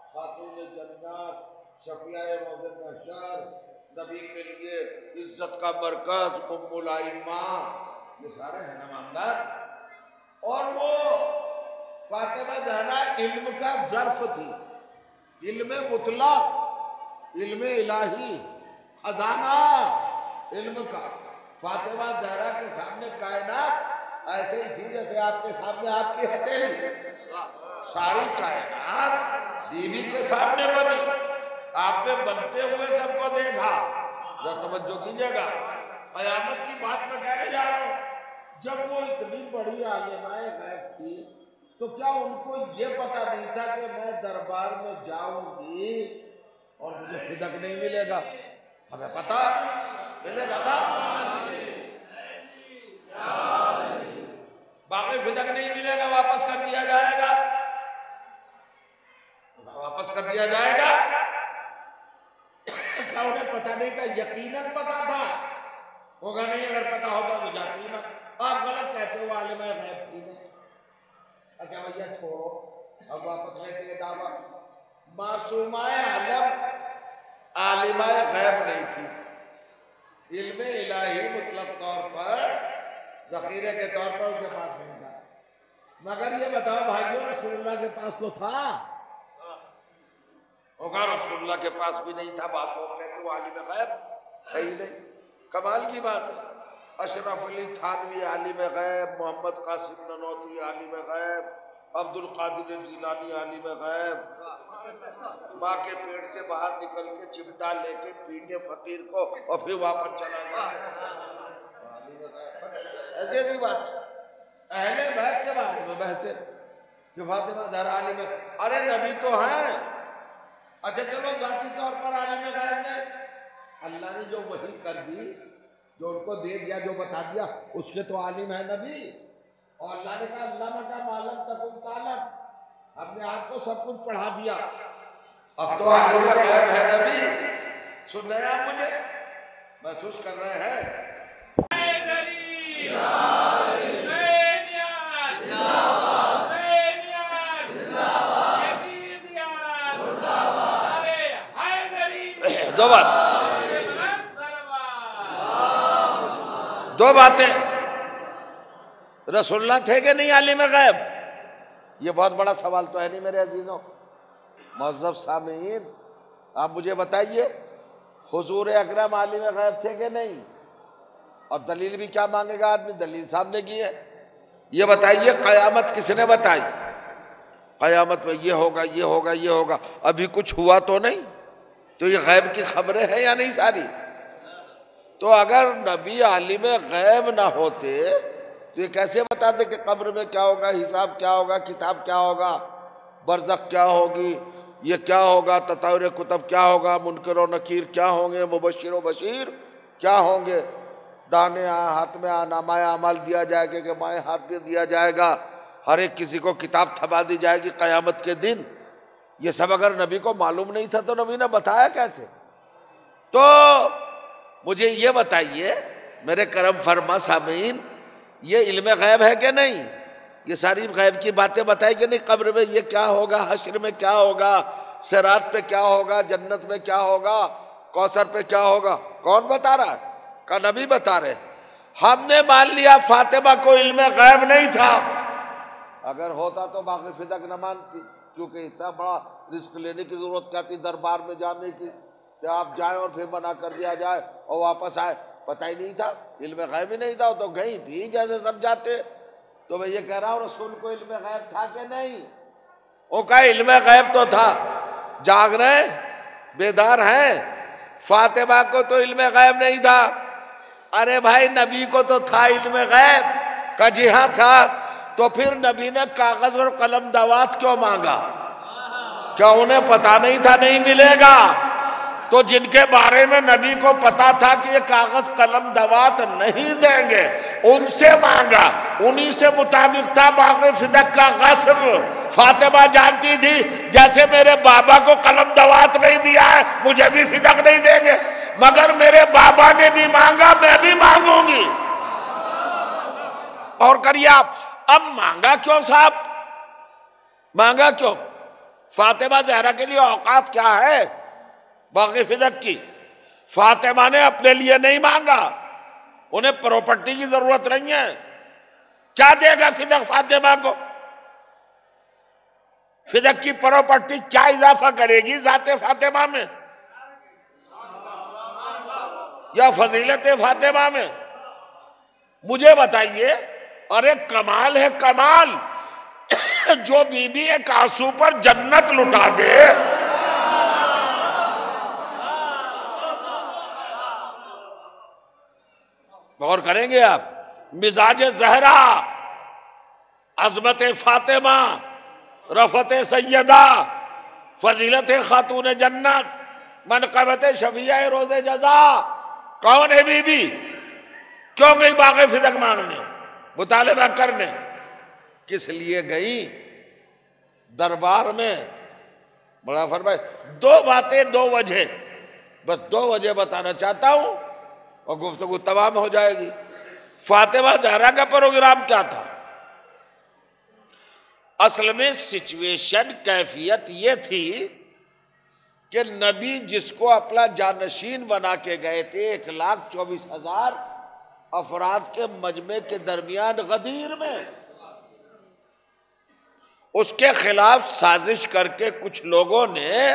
खातून जन्नत, शफिया मौज़िन महशर, नबी के लिए इज्जत का मरकज, उम्मुल आइम्मा, ये सारे हैं ना मामला। और वो फातिमा ज़हरा इल्म का ज़र्फ थी, इल्म मुतलक, इल्म इलाही, खजाना इल्म का। फातिमा ज़हरा के सामने कायनात ऐसे ही थी जैसे आपके सामने आपकी हथेली। सारी कायनात बीवी के सामने बनी, आपने बनते हुए सबको देखा। जरा तवज्जो कीजिएगा, क़यामत की बात मैं कहने जा रहा हूँ। जब वो इतनी बड़ी आलिमाए गैब थी, तो क्या उनको ये पता नहीं था कि मैं दरबार में जाऊंगी और मुझे फिदक नहीं मिलेगा? हमें पता मिलेगा ना, बाकी फिदक नहीं मिलेगा, वापस कर दिया जाएगा, वापस कर दिया जाएगा। क्या उन्हें पता नहीं था? यकीनन पता था, होगा नहीं, अगर पता होता तो जाती ना। आप गलत कहते हो, आलिमाए गैब थी ना। अच्छा भैया छोड़ो, अब वापस लेते हैं दावा। मासूमाए आलम आलिमाए गैब नहीं थी, इल्मे इलाही मुतलक तौर पर ज़ख़ीरे के तौर पर उनके पास नहीं था। मगर ये बताओ भाइयों, रसूलुल्लाह के पास तो था, होगा रसूलुल्लाह के पास भी नहीं था। बात लोग कहते वो आलिम गैब है ही नहीं। कमाल की बात है, अशरफ अली थानवी आलिम गैब, मोहम्मद कासिम ननौती आलिम गैब, अब्दुल कादिर जिलानी आलिम गैब, माँ के पेट से बाहर निकल के चिमटा लेके पीटे फकीर को और फिर वापस चला जाए, ऐसी ऐसी बात। अहले बैत के बारे में बहसे कि फातिमा ज़हरा आलिम, अरे नबी तो हैं। अच्छा चलो जाती तौर पर आलिम गैब ने, अल्लाह ने जो वही कर दी, जो उनको दे दिया, जो बता दिया, उसके तो आलिम है नबी। और अल्लाह ने कहा अल्लाह का मालम तकुन तालम, अपने आप को सब कुछ पढ़ा दिया, अब तो आलिम गैब है नबी। सुन रहे आप मुझे? महसूस कर रहे हैं? दो बातें, रसूलुल्लाह थे कि नहीं आलिम गैब? ये बहुत बड़ा सवाल तो है नहीं मेरे अजीजों। मुअज़्ज़ज़ सामीन, आप मुझे बताइए, हुजूर अकरम आलिम गैब थे कि नहीं? और दलील भी क्या मांगेगा आदमी, दलील सामने की है। ये बताइए क़यामत किसने बताई? क़यामत में ये होगा, ये होगा, ये होगा, अभी कुछ हुआ तो नहीं। तो ये गैब की खबरें हैं या नहीं सारी? तो अगर नबी आलिम गैब ना होते तो ये कैसे बता दे कि कब्र में क्या होगा, हिसाब क्या होगा, किताब क्या होगा, बरज़ख क्या होगी, ये क्या होगा, तताउर कुतब क्या होगा, मुनकर और नकीर क्या होंगे, मुबश्शिर और बशीर क्या होंगे, दाने हाथ में नामाए अमाल दिया जाएगा कि बाएं हाथ में दिया जाएगा, हर एक किसी को किताब थमा दी जाएगी क़यामत के दिन। ये सब अगर नबी को मालूम नहीं था तो नबी ने बताया कैसे? तो मुझे ये बताइए मेरे करम फरमा सामीन, ये इल्म गैब है कि नहीं? ये सारी गैब की बातें बताई कि नहीं? कब्र में ये क्या होगा, हश्र में क्या होगा, सिरात पे क्या होगा, जन्नत में क्या होगा, कौसर पे क्या होगा, कौन बता रहा है? का नबी बता रहे। हमने मान लिया फातिमा को इल्म गैब नहीं था, अगर होता तो बाकी फिदक न मानती, क्योंकि इतना बड़ा रिस्क लेने की जरूरत क्या थी दरबार में जाने की, तो आप जाएं और फिर मना कर दिया जाए और वापस आए, पता ही नहीं था, इल्म गैब ही नहीं था, तो गई थी जैसे सब जाते। तो मैं ये कह रहा हूँ रसूल को इल्म गैब था कि नहीं? वो का इल्म गैब तो था, जाग रहे बेदार हैं। फातिमा को तो इल्म गैब नहीं था। अरे भाई नबी को तो था इल्म गैब का, जी हाँ था। तो फिर नबी ने कागज और कलम दवात क्यों मांगा? क्या उन्हें पता नहीं था नहीं मिलेगा? तो जिनके बारे में नबी को पता था कि ये कागज कलम दवात नहीं देंगे, उनसे मांगा, उन्हीं से मुताबिक था बाकी फिदक का गस्ब। फातिमा जानती थी जैसे मेरे बाबा को कलम दवात नहीं दिया है, मुझे भी फिदक नहीं देंगे, मगर मेरे बाबा ने भी मांगा, मैं भी मांगूंगी। और करिए आप, अब मांगा क्यों साहब? मांगा क्यों? फातिमा ज़हरा के लिए औकात क्या है बाकी फिदक की? फातिमा ने अपने लिए नहीं मांगा, उन्हें प्रॉपर्टी की जरूरत नहीं है। क्या देगा फिदक फातिमा को? फिदक की प्रॉपर्टी क्या इजाफा करेगी जाते फातिमा में या फजीलत फातिमा में? मुझे बताइए। अरे कमाल है कमाल, जो बीबी एक आंसू पर जन्नत लुटा दे। गौर करेंगे आप, मिजाज जहरा, अजमत फातिमा, रफत सैयदा, फजीलत खातून जन्नत, मनकबत शफिया रोज़े जजा। कौन है बीबी? क्यों गई बाग़े फिदक मांगने, मुतालिबा करने? किस लिए गई? दरबार में। बड़ा फरमाए दो बातें, दो वजह, बस दो वजह बताना चाहता हूं और गुफ्तगू तमाम हो जाएगी। फातिमा ज़हरा का प्रोग्राम क्या था? असल में सिचुएशन, कैफियत ये थी कि नबी जिसको अपना जानशीन बना के गए थे 1,24,000 अफराद के मजमे के दरमियान गदीर में, उसके खिलाफ साजिश करके कुछ लोगों ने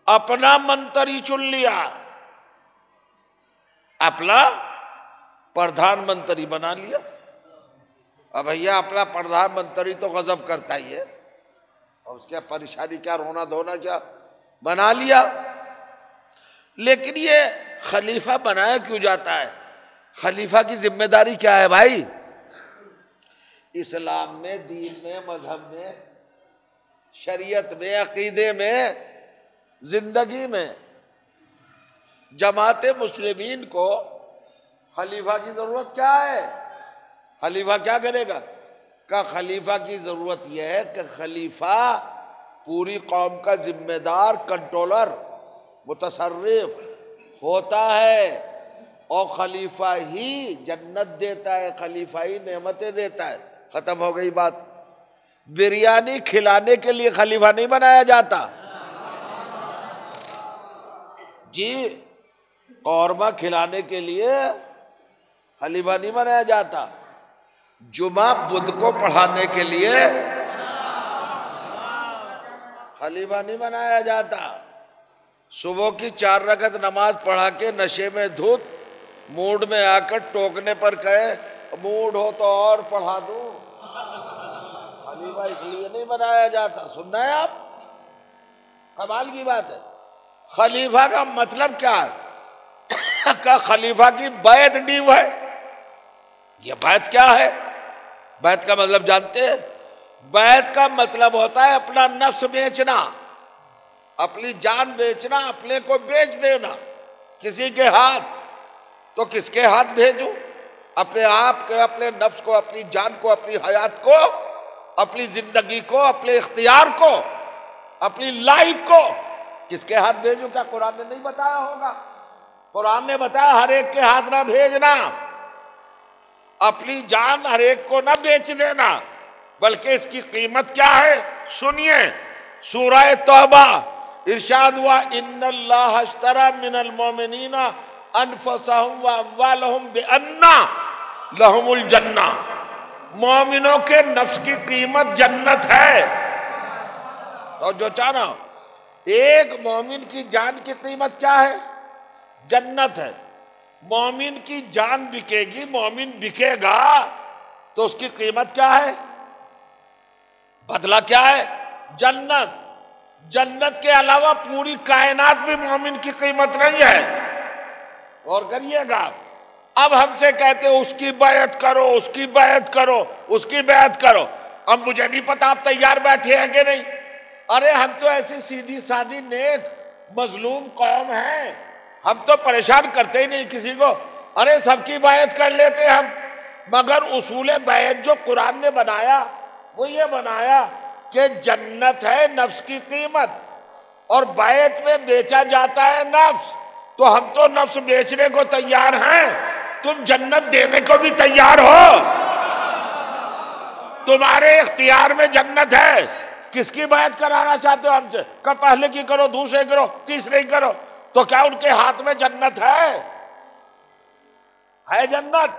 अपना मंत्री चुन लिया, अपना प्रधानमंत्री बना लिया। अब भैया अपना प्रधानमंत्री तो गजब करता ही है, और उसके परेशानी क्या, रोना धोना क्या, बना लिया। लेकिन ये खलीफा बनाया क्यों जाता है? खलीफा की जिम्मेदारी क्या है भाई? इस्लाम में, दीन में, मजहब में, शरीयत में, अकीदे में, जिंदगी में जमात मुस्लिमीन को खलीफा की जरूरत क्या है? खलीफा क्या करेगा? का खलीफा की जरूरत यह है कि खलीफा पूरी कौम का जिम्मेदार, कंट्रोलर, मुतसर्रिफ होता है, और खलीफा ही जन्नत देता है, खलीफा ही नेमतें देता है। खत्म हो गई बात। बिरयानी खिलाने के लिए खलीफा नहीं बनाया जाता जी, कौरमा खिलाने के लिए खलीफा नहीं बनाया जाता, जुमा बुध को पढ़ाने के लिए खलीफा नहीं बनाया जाता, सुबह की 4 रकत नमाज पढ़ा के नशे में धुत मूड में आकर टोकने पर कहे मूड हो तो और पढ़ा दूं, खलीफा इसलिए नहीं बनाया जाता। सुनना है आप, कमाल की बात है। खलीफा का मतलब क्या है? का खलीफा की बैत नींव है, ये बैत क्या है? बैत का मतलब जानते हैं? बैत का मतलब होता है अपना नफ्स बेचना, अपनी जान बेचना, अपने को बेच देना किसी के हाथ। तो किसके हाथ भेजूं? अपने आप के, अपने नफ्स को, अपनी जान को, अपनी हयात को, अपनी जिंदगी को, अपने इख्तियार को, अपनी लाइफ को किसके हाथ भेजूं? क्या कुरान ने नहीं बताया होगा? कुरान ने बताया हर एक के हाथ ना भेजना, अपनी जान हर एक को ना बेच देना, बल्कि इसकी कीमत क्या है सुनिए। सूरह तौबा इरशाद हुआ, इन्नल्लाह अश्तरा मिनल मोमिनीना अनफुसहुम व अम्वालहुम बिअन्ना लहुमुल जन्ना। मोमिनों के नफ्स की कीमत जन्नत है। तो जो चाहना, एक मोमिन की जान की कीमत क्या है? जन्नत है। मोमिन की जान बिकेगी, मोमिन बिकेगा तो उसकी कीमत क्या है? बदला क्या है? जन्नत। जन्नत के अलावा पूरी कायनात भी मोमिन की कीमत नहीं है। और करिएगा, अब हमसे कहते हो उसकी बैत करो, उसकी बैत करो, उसकी बैत करो। अब मुझे नहीं पता आप तैयार बैठे हैं कि नहीं। अरे हम तो ऐसी सीधी सादी नेक मजलूम कौम हैं, हम तो परेशान करते ही नहीं किसी को। अरे सबकी बैत कर लेते हम, मगर उसूल बैत जो कुरान ने बनाया वो ये बनाया कि जन्नत है नफ्स की कीमत, और बैत में बेचा जाता है नफ्स। तो हम तो नफ्स बेचने को तैयार हैं, तुम जन्नत देने को भी तैयार हो। तुम्हारे इख्तियार में जन्नत है। किसकी बैत कराना चाहते हो हमसे? कब पहले की करो, दूसरे करो, तीसरे की करो। तो क्या उनके हाथ में जन्नत है? जन्नत?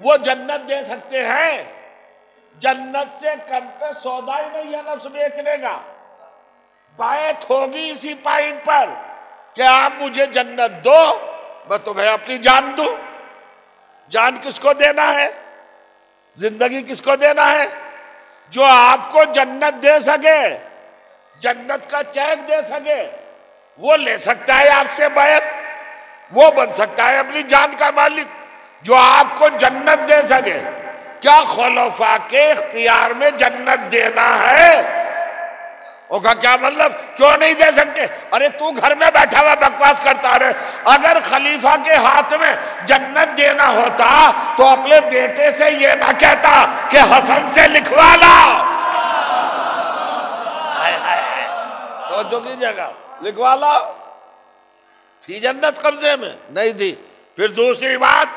वो जन्नत दे सकते हैं। जन्नत से कम पे सौदा ही नहीं है नफ्स बेचने का। बैत होगी इसी पॉइंट पर कि आप मुझे जन्नत दो, मैं तुम्हें अपनी जान दूं। जान किसको देना है? जिंदगी किसको देना है? जो आपको जन्नत दे सके, जन्नत का चेक दे सके, वो ले सकता है आपसे बैत, वो बन सकता है अपनी जान का मालिक। जो आपको जन्नत दे सके, क्या खुलफा के इख्तियार में जन्नत देना है? उसका क्या मतलब? क्यों नहीं दे सकते? अरे तू घर में बैठा हुआ बकवास करता रहे। अगर खलीफा के हाथ में जन्नत देना होता तो अपने बेटे से ये ना कहता कि हसन से लिखवा लाओ। तो जो की जगह लिखवा लाओ। थी जन्नत कब्जे में? नहीं थी। फिर दूसरी बात,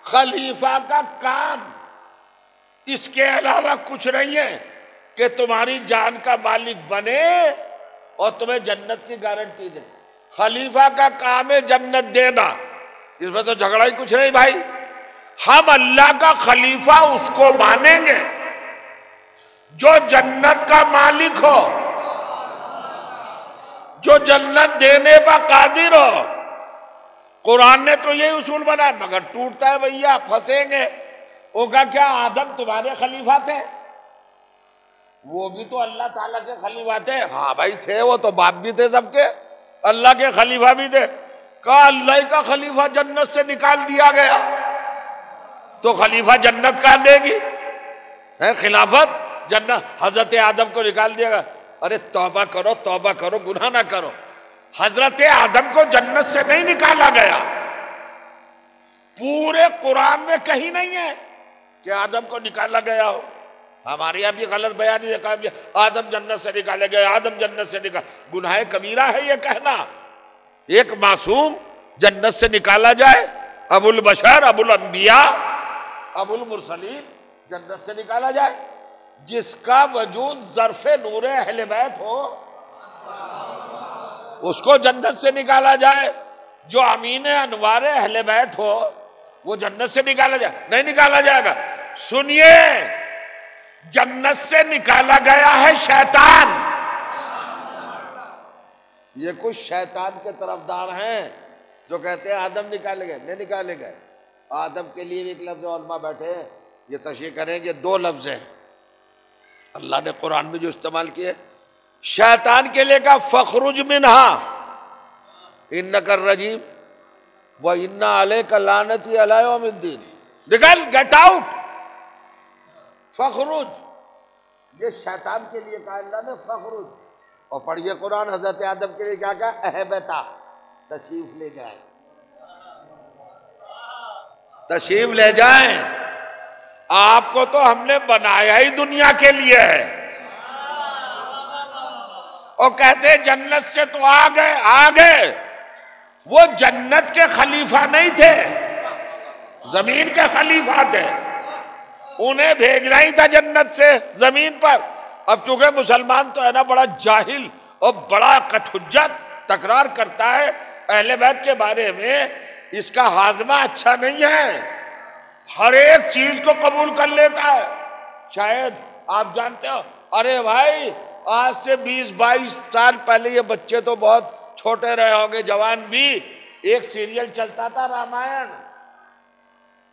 खलीफा का काम इसके अलावा कुछ नहीं है कि तुम्हारी जान का मालिक बने और तुम्हें जन्नत की गारंटी दे। खलीफा का काम है जन्नत देना। इसमें तो झगड़ा ही कुछ नहीं भाई। हम अल्लाह का खलीफा उसको मानेंगे जो जन्नत का मालिक हो, जो जन्नत देने पर कादिर हो। कुरान ने तो यही उसूल बनाया, मगर टूटता है भैया, फंसेंगे। उनका क्या आदम तुम्हारे खलीफा थे? वो भी तो अल्लाह ताला के खलीफा थे। हाँ भाई थे, वो तो बाप भी थे सबके, अल्लाह के खलीफा भी थे। कहा अल्लाह का खलीफा जन्नत से निकाल दिया गया तो खलीफा जन्नत का देगी है? खिलाफत जन्नत। हजरत आदम को निकाल दिया गया। अरे तौबा करो, तौबा करो, गुनाह ना करो। हजरत आदम को जन्नत से नहीं निकाला गया। पूरे कुरान में कहीं नहीं है कि आदम को निकाला गया हो। हमारे यहाँ भी गलत बयानी देखा, आदम जन्नत से निकाले गए, आदम जन्नत से निकाल। गुनाह कबीरा है ये कहना। एक मासूम जन्नत से निकाला जाए, अबुल बशर, अबुल अंबिया, अबुल मुरसलीन जन्नत से निकाला जाए, जिसका वजूद ज़र्फ़े नूरे अहले बैत हो, उसको जन्नत से निकाला जाए। जो अमीन अनवार अहले बैत हो वो जन्नत से निकाला जाए? नहीं निकाला जाएगा। सुनिए, जन्नत से निकाला गया है शैतान। ये कुछ शैतान के तरफदार हैं जो कहते हैं आदम निकाले गए। नहीं निकाले गए। आदम के लिए भी एक लफ्ज उलमा बैठे हैं, ये तशरीह करेंगे। दो लफ्ज हैं अल्लाह ने कुरान में जो इस्तेमाल किए। शैतान के लिए का फखरुज मिनहा इन्नका रजीम व इन्ना अलैका लानती अला यौमिद्दीन। निकल, गेट आउट, फखरुज। ये शैतान के लिए कहा अल्लाह ने फखरुज। और पढ़िए कुरान, हजरत आदम के लिए क्या कहा? अहबता, तशरीफ ले जाए, तशरीफ ले जाए। आपको तो हमने बनाया ही दुनिया के लिए है। और कहते जन्नत से तो आ गए। वो जन्नत के खलीफा नहीं थे, जमीन के खलीफा थे। उन्हें भेजना ही था जन्नत से जमीन पर। अब चूंकि मुसलमान तो है ना बड़ा जाहिल और बड़ा कठहुज्जत, तकरार करता है अहले बैत के बारे में, इसका हाजमा अच्छा नहीं है, हर एक चीज को कबूल कर लेता है। शायद आप जानते हो, अरे भाई आज से 20-22 साल पहले, ये बच्चे तो बहुत छोटे रहे होंगे, जवान भी, एक सीरियल चलता था रामायण,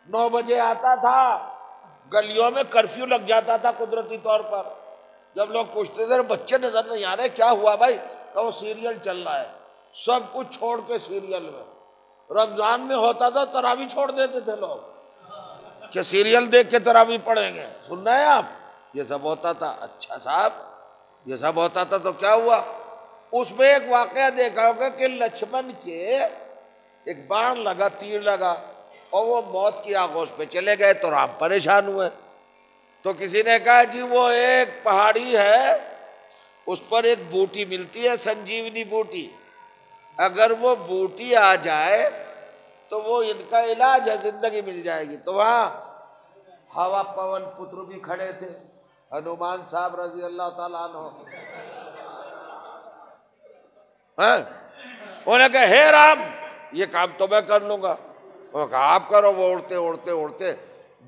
9 बजे आता था, गलियों में कर्फ्यू लग जाता था कुदरती तौर पर। जब लोग पूछते थे बच्चे नजर नहीं आ रहे, क्या हुआ भाई? तो वो सीरियल चल रहा है, सब कुछ छोड़ के सीरियल में। रमजान में होता था तरावी छोड़ देते थे लोग कि सीरियल देख के तरावी पढ़ेंगे। सुन रहे हैं आप? ये सब होता था। अच्छा साहब, ये सब होता था तो क्या हुआ? उसमें एक वाकया देखा होगा कि लक्ष्मण के एक बाण लगा, तीर लगा, और वो मौत की आगोश पे चले गए, तो राम परेशान हुए। तो किसी ने कहा जी वो एक पहाड़ी है, उस पर एक बूटी मिलती है, संजीवनी बूटी, अगर वो बूटी आ जाए तो वो इनका इलाज है, जिंदगी मिल जाएगी। तो वहां हवा पवन पुत्र भी खड़े थे, हनुमान साहब रजी अल्लाह ताला अन्हु। उन्हें कहा हे राम, ये काम तो मैं कर लूंगा। वो कहा आप करो। वो उड़ते उड़ते उड़ते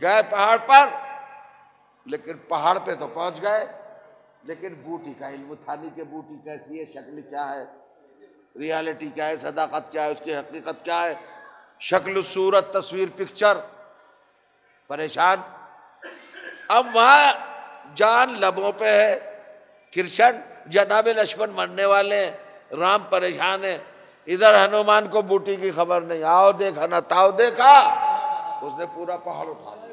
गए पहाड़ पर, लेकिन पहाड़ पे तो पहुंच गए, लेकिन बूटी का इल्म था नहीं कि बूटी कैसी है, शक्ल क्या है, रियलिटी क्या है, सदाकत क्या है, उसकी हकीकत क्या है, शक्ल सूरत तस्वीर पिक्चर। परेशान। अब वहां जान लबों पे है, कृष्ण जनाब लक्ष्मण मरने वाले हैं, राम परेशान है, इधर हनुमान को बूटी की खबर नहीं। आओ देखा ना ताओ देखा, उसने पूरा पहाड़ उठा लिया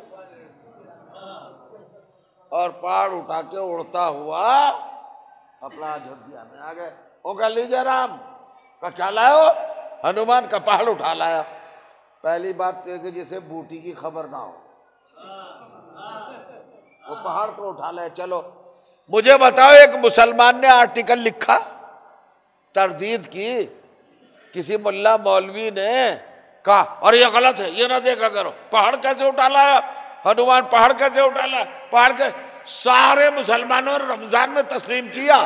और पहाड़ उठा के उड़ता हुआ अपना अयोध्या में आ गए। वो कह लीजिए राम का क्या लाओ? हनुमान का पहाड़ उठा लाया। पहली बात तो कि जिसे बूटी की खबर ना हो, वो पहाड़ तो उठा ले। चलो मुझे बताओ, एक मुसलमान ने आर्टिकल लिखा, तरदीद की, किसी मुल्ला मौलवी ने कहा अरे ये गलत है, ये ना देखा करो, पहाड़ कैसे उठा लाया हनुमान, पहाड़ कैसे उठा लाया, पहाड़ के। सारे मुसलमानों ने रमजान में तस्लीम किया,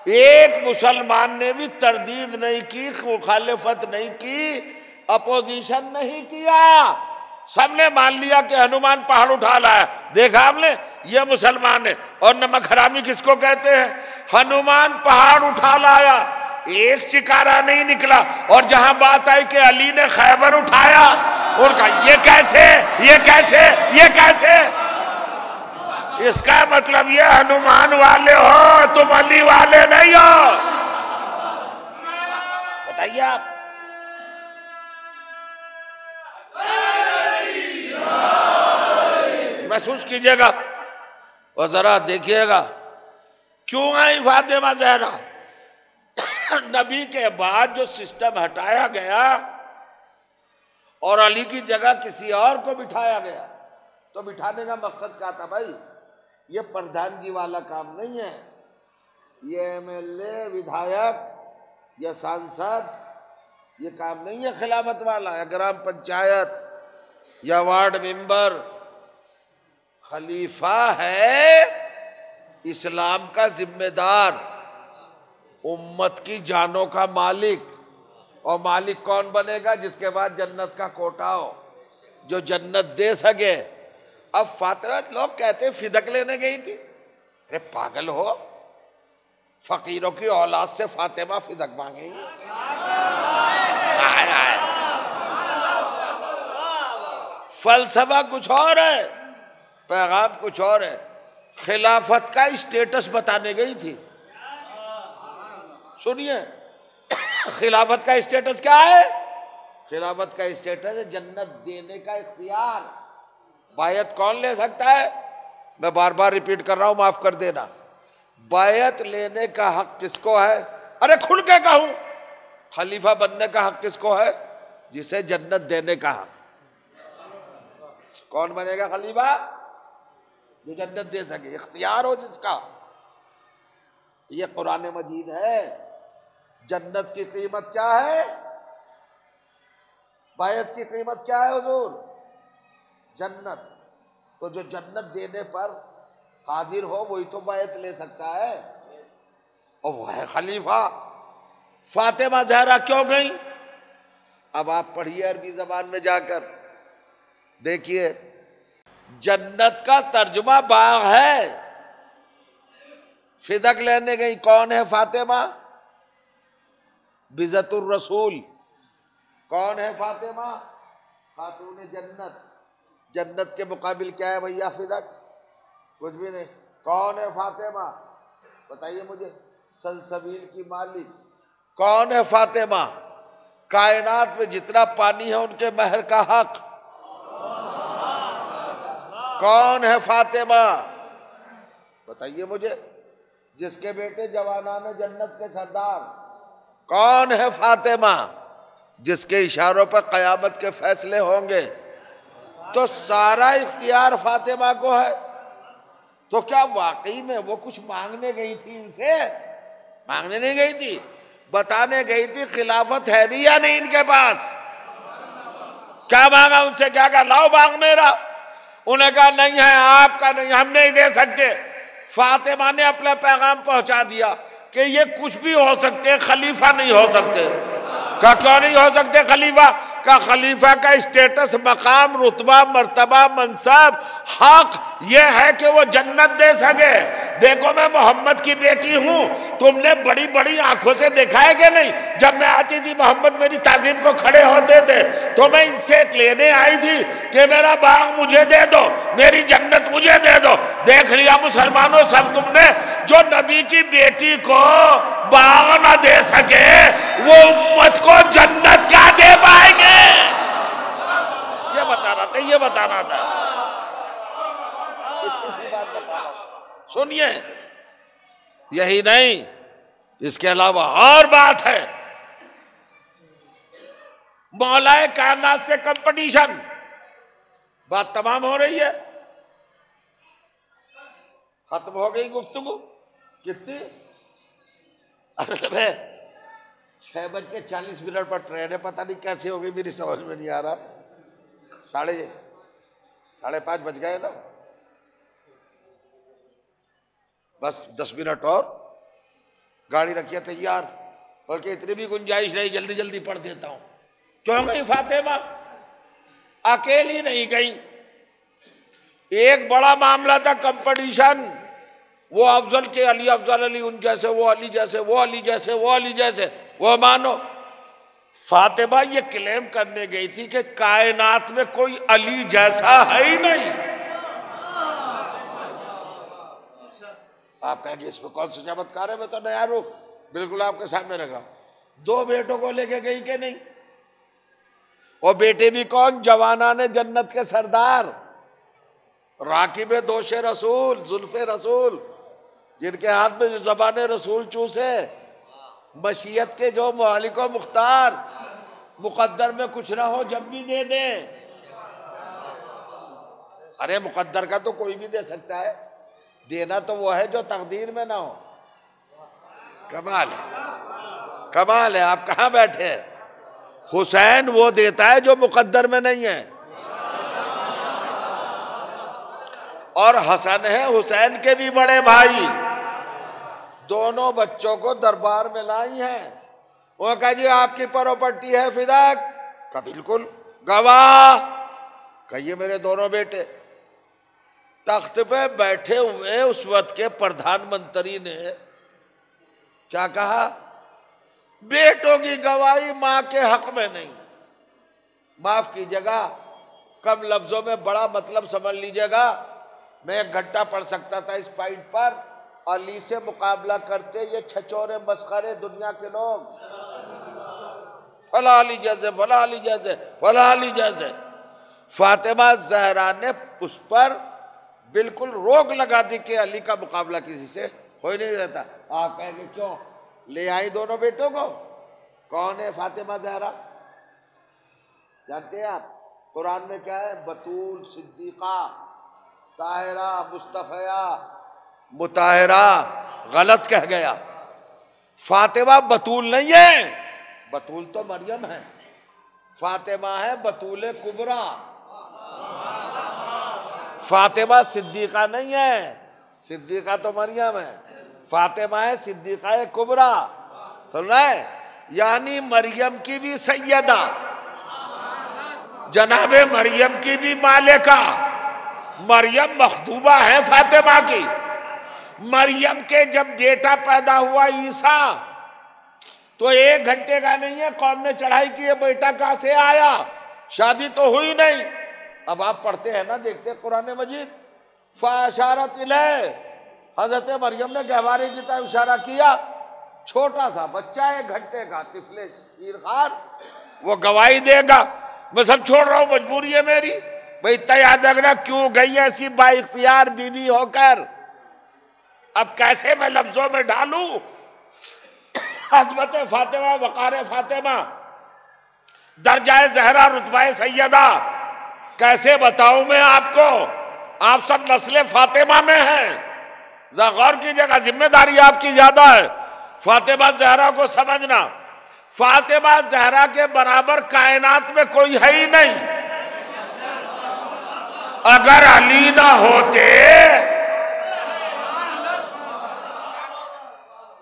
एक मुसलमान ने भी तरदीद नहीं की, मुखालिफत नहीं की, अपोजिशन नहीं किया, सबने मान लिया कि हनुमान पहाड़ उठा लाया। देखा आपने, ये मुसलमान है। और नमक हरामी किसको कहते हैं? हनुमान पहाड़ उठा लाया, एक चिकारा नहीं निकला। और जहां बात आई कि अली ने खैबर उठाया, उनका ये कैसे, ये कैसे, ये कैसे? इसका मतलब ये हनुमान वाले हो, तुम अली वाले नहीं हो। बताइए आप। महसूस कीजिएगा और जरा देखिएगा क्यों आई फातिमा ज़हरा। नबी के बाद जो सिस्टम हटाया गया और अली की जगह किसी और को बिठाया गया, तो बिठाने का मकसद क्या था भाई? ये प्रधान जी वाला काम नहीं है, ये एमएलए, विधायक या सांसद, ये काम नहीं है खिलाफत वाला, या ग्राम पंचायत या वार्ड मेंबर। खलीफा है इस्लाम का जिम्मेदार, उम्मत की जानों का मालिक। और मालिक कौन बनेगा? जिसके बाद जन्नत का कोटा हो, जो जन्नत दे सके। अब फातिमा, लोग कहते फिदक लेने गई थी, अरे पागल हो, फकीरों की औलाद से फातिमा फिदक मांगेगी? फलसफा कुछ और है, पैगाम कुछ और है। खिलाफत का स्टेटस बताने गई थी। सुनिए, खिलाफत का स्टेटस क्या है? खिलाफत का स्टेटस है जन्नत देने का इख्तियार, बायत कौन ले सकता है? मैं बार बार रिपीट कर रहा हूं, माफ कर देना। बायत लेने का हक किसको है? अरे खुल के कहूं, खलीफा बनने का हक किसको है? जिसे जन्नत देने का हक। कौन बनेगा खलीफा? जो जन्नत दे सके, इख्तियार हो जिसका। ये कुरान मजीद है। जन्नत की कीमत क्या है? बायत की कीमत क्या है हुजूर? जन्नत। तो जो जन्नत देने पर कादिर हो वही तो बायत ले सकता है, और वो है खलीफा। फातिमा ज़हरा क्यों गई? अब आप पढ़िए अरबी जबान में जाकर देखिए, जन्नत का तर्जुमा बाग है। फिदक लेने गई, कौन है फातिमा? बिज़तुर रसूल। कौन है फातिमा? खातून जन्नत। जन्नत के मुकाबिल क्या है भैया फिदक? कुछ भी नहीं। कौन है फातिमा? बताइए मुझे। सलसबील की मालिक। कौन है फातिमा? कायनात में जितना पानी है उनके महर का हक। कौन है फातिमा? बताइए मुझे। जिसके बेटे जवानाने जन्नत के सरदार। कौन है फातिमा? जिसके इशारों पर कयामत के फैसले होंगे। तो सारा इख्तियार फातिमा को है। तो क्या वाकई में वो कुछ मांगने गई थी इनसे? मांगने नहीं गई थी, बताने गई थी खिलाफत है भी या नहीं इनके पास। क्या मांगा उनसे? क्या कहा? लाओ बाग मेरा। उन्हें कहा नहीं है, आपका नहीं, हम नहीं दे सकते। फातिमा ने अपना पैगाम पहुंचा दिया कि ये कुछ भी हो सकते, खलीफा नहीं हो सकते। का क्यों नहीं हो सकते खलीफा? का खलीफा का स्टेटस, मकाम, रुतबा, मर्तबा, मनसब, हक ये है कि वो जन्नत दे सके। देखो मैं मोहम्मद की बेटी हूँ, तुमने बड़ी बड़ी आंखों से देखा है कि नहीं? जब मैं आती थी मोहम्मद मेरी ताजीम को खड़े होते थे तो मैं इनसे लेने आई थी कि मेरा बाग मुझे दे दो, मेरी जन्नत मुझे दे दो। देख लिया मुसलमानों सब तुमने, जो नबी की बेटी को बाग ना दे सके वो उम्मत को जन्नत क्या दे पाएंगे? ये बता रहा था, ये बता रहा था, इतनी सी बात बता रहा था। सुनिए, यही नहीं, इसके अलावा और बात है। मौलाए कायनात से कंपटीशन। बात तमाम हो रही है, खत्म हो गई गुफ्तगू। कितनी? अरे 6:40 पर ट्रेन है, पता नहीं कैसे हो गई, मेरी समझ में नहीं आ रहा। 5:30 बज गए ना, बस 10 मिनट और गाड़ी रखिए तैयार, बल्कि इतनी भी गुंजाइश नहीं, जल्दी जल्दी पढ़ देता हूं। क्यों गई फातिमा? अकेली नहीं गई, एक बड़ा मामला था कंपटीशन। वो अफजल के अली, अफजल अली, उन जैसे, वो अली जैसे, वो अली जैसे, वो अली जैसे, वो मानो। फातिमा ये क्लेम करने गई थी कि कायनात में कोई अली जैसा है ही नहीं। आप कहेंगे इसमें कौन सा चमत्कार है? मैं तो नया रूप बिल्कुल आपके सामने रखा। 2 बेटों को लेके गई कि नहीं? और बेटे भी कौन? जवानाने जन्नत के सरदार, राकिबे दोशे रसूल, जुल्फे रसूल, जिनके हाथ में ज़बाने रसूल चूसे, मशीयत के जो मालिक व मुख्तार, मुकद्दर में कुछ ना हो जब भी दे दे। अरे मुकद्दर का तो कोई भी दे सकता है, देना तो वो है जो तकदीर में ना हो। कमाल है, कमाल है। आप कहाँ बैठे हैं? हुसैन वो देता है जो मुकद्दर में नहीं है, और हसन है हुसैन के भी बड़े भाई, दोनों बच्चों को दरबार में लाई हैं। वो कहा जी आपकी प्रॉपर्टी है फिदक? का बिल्कुल। गवाह? कहिए मेरे दोनों बेटे। तख्त पे बैठे हुए उस वक्त के प्रधानमंत्री ने क्या कहा? बेटों की गवाही मां के हक में नहीं। माफ कीजिएगा, कम लफ्जों में बड़ा मतलब समझ लीजिएगा। मैं 1 घंटा पढ़ सकता था इस पॉइंट पर। अली से मुकाबला करते ये छचोरे मस्खरे दुनिया के लोग, फला अली जैसे, फला अली जैसे, फला अली जैसे। फातिमा जहरा ने उस पर बिल्कुल रोक लगा दी कि अली का मुकाबला किसी से हो ही नहीं रहता। आप कहेंगे क्यों ले आई दोनों बेटों को? कौन है फातिमा जहरा? जानते हैं आप कुरान में क्या है? बतूल, सिद्दीका, ताहिरा, मुस्तफया, मुताहिरा। गलत कह गया। फातिमा बतूल नहीं है, बतूल तो मरियम है। फातिमा है बतूल कुबरा, फातिमा सिद्दीका नहीं है। सिद्दीका तो मरियम है, फातिमा है सिद्दीका कुबरा। सुन रहे? यानी मरियम की भी सैयदा, जनाबे मरियम की भी मालिका। मरियम मखदूबा है फातिमा की। मरियम के जब बेटा पैदा हुआ ईसा, तो 1 घंटे का नहीं है कौम ने चढ़ाई की, बेटा कहां से आया? शादी तो हुई नहीं। अब आप पढ़ते हैं ना, देखते हैं कुरान मजीद। फाशारत इलैह, हजरत मरियम ने गहवारे की तरफ इशारा किया। छोटा सा बच्चा 1 घंटे का तिफले शीरखार, वो गवाही देगा। मैं सब छोड़ रहा हूं, मजबूरी है मेरी। भाई इतना याद रखना, क्यों गई ऐसी बाइख्तियार बीवी होकर। अब कैसे मैं लफ्जों में ढालूं अज़मत फातिमा, वक़ार फातिमा, दर्जाए ज़हरा, रुतबाए सैयदा, कैसे बताऊं मैं आपको? आप सब नस्ले फातिमा में हैं। जरा गौर कीजिएगा, जिम्मेदारी आपकी ज्यादा है फातिमा ज़हरा को समझना। फातिमा ज़हरा के बराबर कायनात में कोई है ही नहीं। अगर अली ना होते,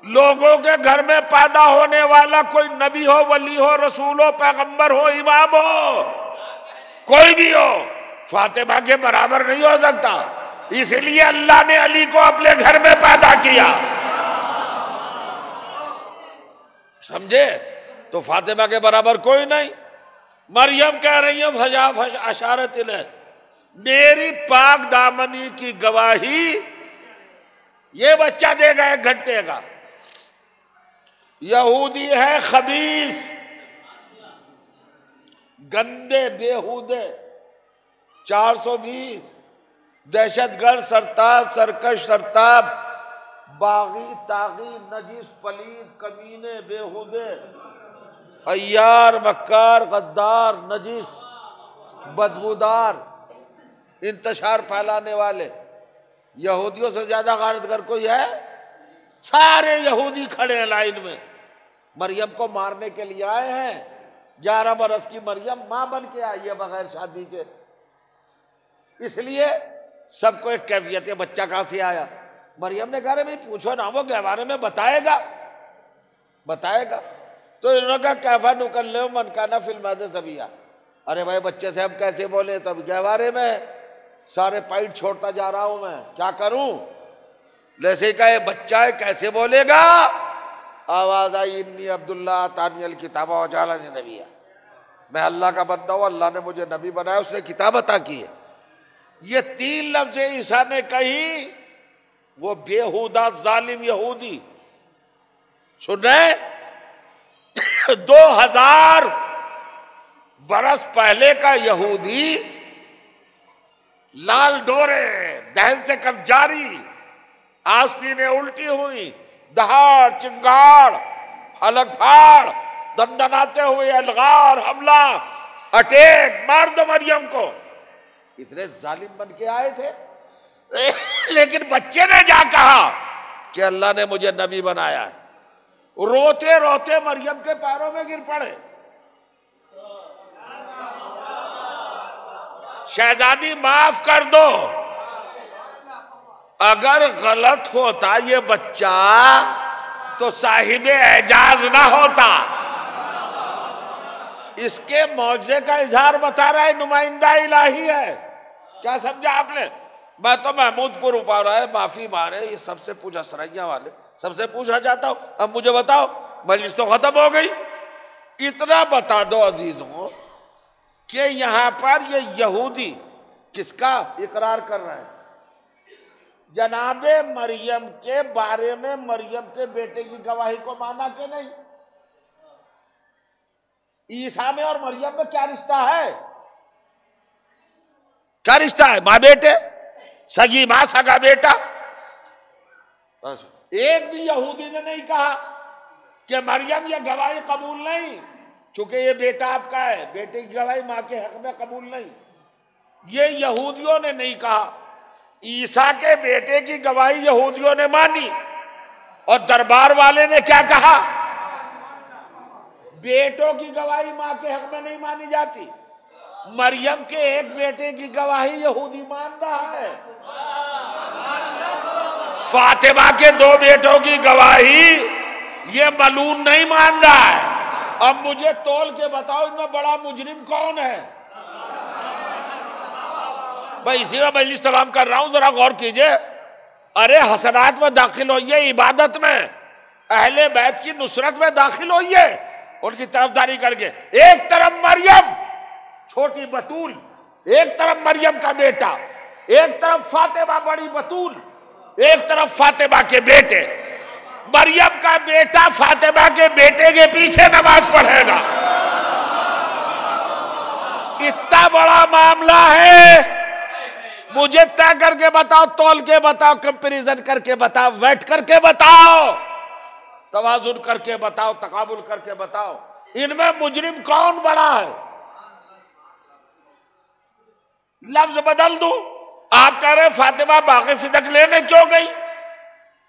लोगों के घर में पैदा होने वाला कोई नबी हो, वली हो, रसूल हो, पैगंबर हो, इमाम हो, कोई भी हो, फातिमा के बराबर नहीं हो सकता। इसलिए अल्लाह ने अली को अपने घर में पैदा किया। समझे? तो फातिमा के बराबर कोई नहीं। मरियम कह रही है फजा फश अशारत इलैह, मेरी पाक दामनी की गवाही ये बच्चा देगा 1 घंटे का। यहूदी है खबीस, गंदे बेहूदे, 420 दहशतगर्द, सरताब, सरकश, सरताब, बागी, तागी, नजीस, पलीद, कमीने, बेहूदे, अय्यार, मक्कार, गद्दार, नजीस, बदबूदार, इंतशार फैलाने वाले। यहूदियों से ज्यादा गारतगर कोई है? सारे यहूदी खड़े हैं लाइन में, मरियम को मारने के लिए आए हैं। 11 बरस की मरियम मां बन के आई है बगैर शादी के। इसलिए सबको एक कैफियत है, बच्चा कहां से आया? मरियम ने कहा भाई पूछो ना, वो गहवारे में बताएगा। तो इन्होंने कहा कैफा नुकल लो मन का ना फिल्म सबिया। अरे भाई बच्चे से हम कैसे बोले? तब गहवारे में सारे पाइट छोड़ता जा रहा हूं मैं, क्या करूं? जैसे कहा बच्चा है कैसे बोलेगा? आवाज आई इन्नी अब्दुल्ला तानियल किताबा वजालनी नबिया, मैं अल्लाह का बंदा हूं, अल्लाह ने मुझे नबी बनाया, उसने किताब अता की है। ये 3 लफ्ज़ ईसा ने कही। वो बेहुदा जालिम यहूदी, सुन रहे? 2000 बरस पहले का यहूदी, लाल डोरे, दहन से कब जारी, आस्तीनें उल्टी हुई, दहाड़ चिंगाड़, हलक फाड़, दंदनाते हुए अलगार, हमला, अटैक, मार दो मरियम को। इतने जालिम बन के आए थे। लेकिन बच्चे ने जा कहा कि अल्लाह ने मुझे नबी बनाया है। रोते रोते मरियम के पैरों में गिर पड़े। शहजादी माफ कर दो, अगर गलत होता ये बच्चा तो साहिबे एजाज ना होता। इसके मौजे का इजहार बता रहा है, नुमाइंदा इलाही है। क्या समझा आपने? मैं तो महमूदपुर उपा रहा है, माफी मारे, ये सबसे पूछा, सरैया वाले सबसे पूछा जाता हूं। अब मुझे बताओ, मजलिस तो खत्म हो गई। इतना बता दो अजीजों कि यहां पर ये यहूदी किसका इकरार कर रहे हैं? जनाबे मरियम के बारे में, मरियम के बेटे की गवाही को माना कि नहीं? ईसा में और मरियम में क्या रिश्ता है? क्या रिश्ता है? माँ बेटे, सगी माँ सगा बेटा। एक भी यहूदी ने नहीं कहा कि मरियम ये गवाही कबूल नहीं, क्योंकि ये बेटा आपका है, बेटे की गवाही माँ के हक में कबूल नहीं। ये यहूदियों ने नहीं कहा। ईसा के बेटे की गवाही यहूदियों ने मानी, और दरबार वाले ने क्या कहा? बेटों की गवाही माँ के हक में नहीं मानी जाती। मरियम के एक बेटे की गवाही यहूदी मान रहा है, फातिमा के 2 बेटों की गवाही ये मलून नहीं मान रहा है। अब मुझे तोल के बताओ, इनमें बड़ा मुजरिम कौन है? भाई इसी में मजलिस तमाम कर रहा हूं, जरा गौर कीजिए। अरे हसनात में दाखिल होइए, इबादत में, अहले बैत की नुसरत में दाखिल होइए, उनकी तरफदारी करके। एक तरफ मरियम छोटी बतूल, एक तरफ मरियम का बेटा, एक तरफ फातिमा बड़ी बतूल, एक तरफ फातिमा के बेटे। मरियम का बेटा फातिमा के बेटे के पीछे नमाज पढ़ेगा। इतना बड़ा मामला है। मुझे तय करके बताओ, तौल के बताओ, कंपैरिजन करके बताओ, वेट करके बताओ, तवाजुन करके बताओ, तकाबुल करके बताओ, इनमें मुजरिम कौन बड़ा है? लफ्ज बदल दूं? आप कह रहे फातिमा बागी फिदक लेने क्यों गई?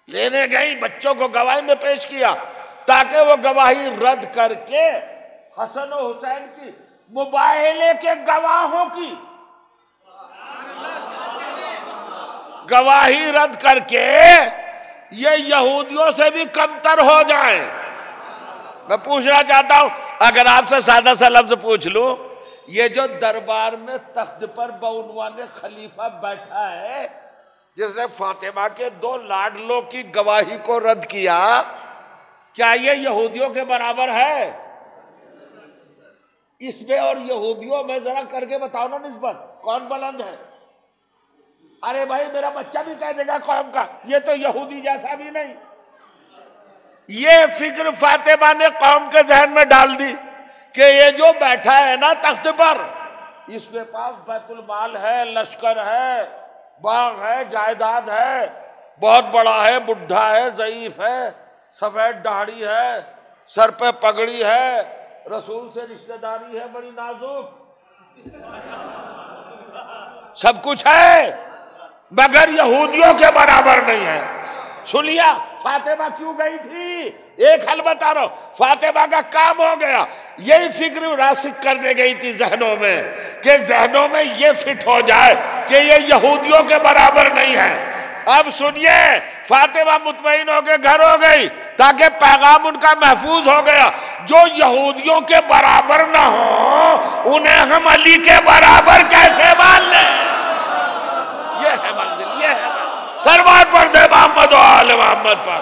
लेने गई, बच्चों को गवाही में पेश किया ताकि वो गवाही रद्द करके हसन और हुसैन की मुबाहले के गवाहों की गवाही रद्द करके ये यहूदियों से भी कमतर हो जाए। मैं पूछना चाहता हूं, अगर आपसे सादा सा लफ्ज पूछ लूं, ये जो दरबार में तख्त पर बउनवाने खलीफा बैठा है, जिसने फातिमा के 2 लाडलों की गवाही को रद्द किया, क्या ये यहूदियों के बराबर है? इसमें और यहूदियों में जरा करके बताओ ना निस्बत, कौन बुलंद है? अरे भाई मेरा बच्चा भी कह देगा कौम का, ये तो यहूदी जैसा भी नहीं। ये फिक्र फातिमा ने कौम के जहन में डाल दी कि ये जो बैठा है ना तख्त पर, इसके पास बैतुल माल है, लश्कर है, बाग है, जायदाद है, बहुत बड़ा है, बुढ़ा है, ज़ईफ है, सफेद दाढ़ी है, सर पे पगड़ी है, रसूल से रिश्तेदारी है बड़ी नाजुक, सब कुछ है, मगर यहूदियों के बराबर नहीं है। सुन लिया फातिमा क्यों गई थी? एक हल बता रहा हूं, फातिमा का काम हो गया। यही फिक्र रासिक करने गई थी जहनों में, कि जहनों में ये फिट हो जाए कि ये यहूदियों के बराबर नहीं है। अब सुनिए, फातिमा मुतमईन होकर घर हो गई ताकि पैगाम उनका महफूज हो गया। जो यहूदियों के बराबर ना हो, उन्हें हम अली के बराबर कैसे मान लें? ये है मंजिल, ये है सरवार पर दे मोहम्मद और आले मोहम्मद पर।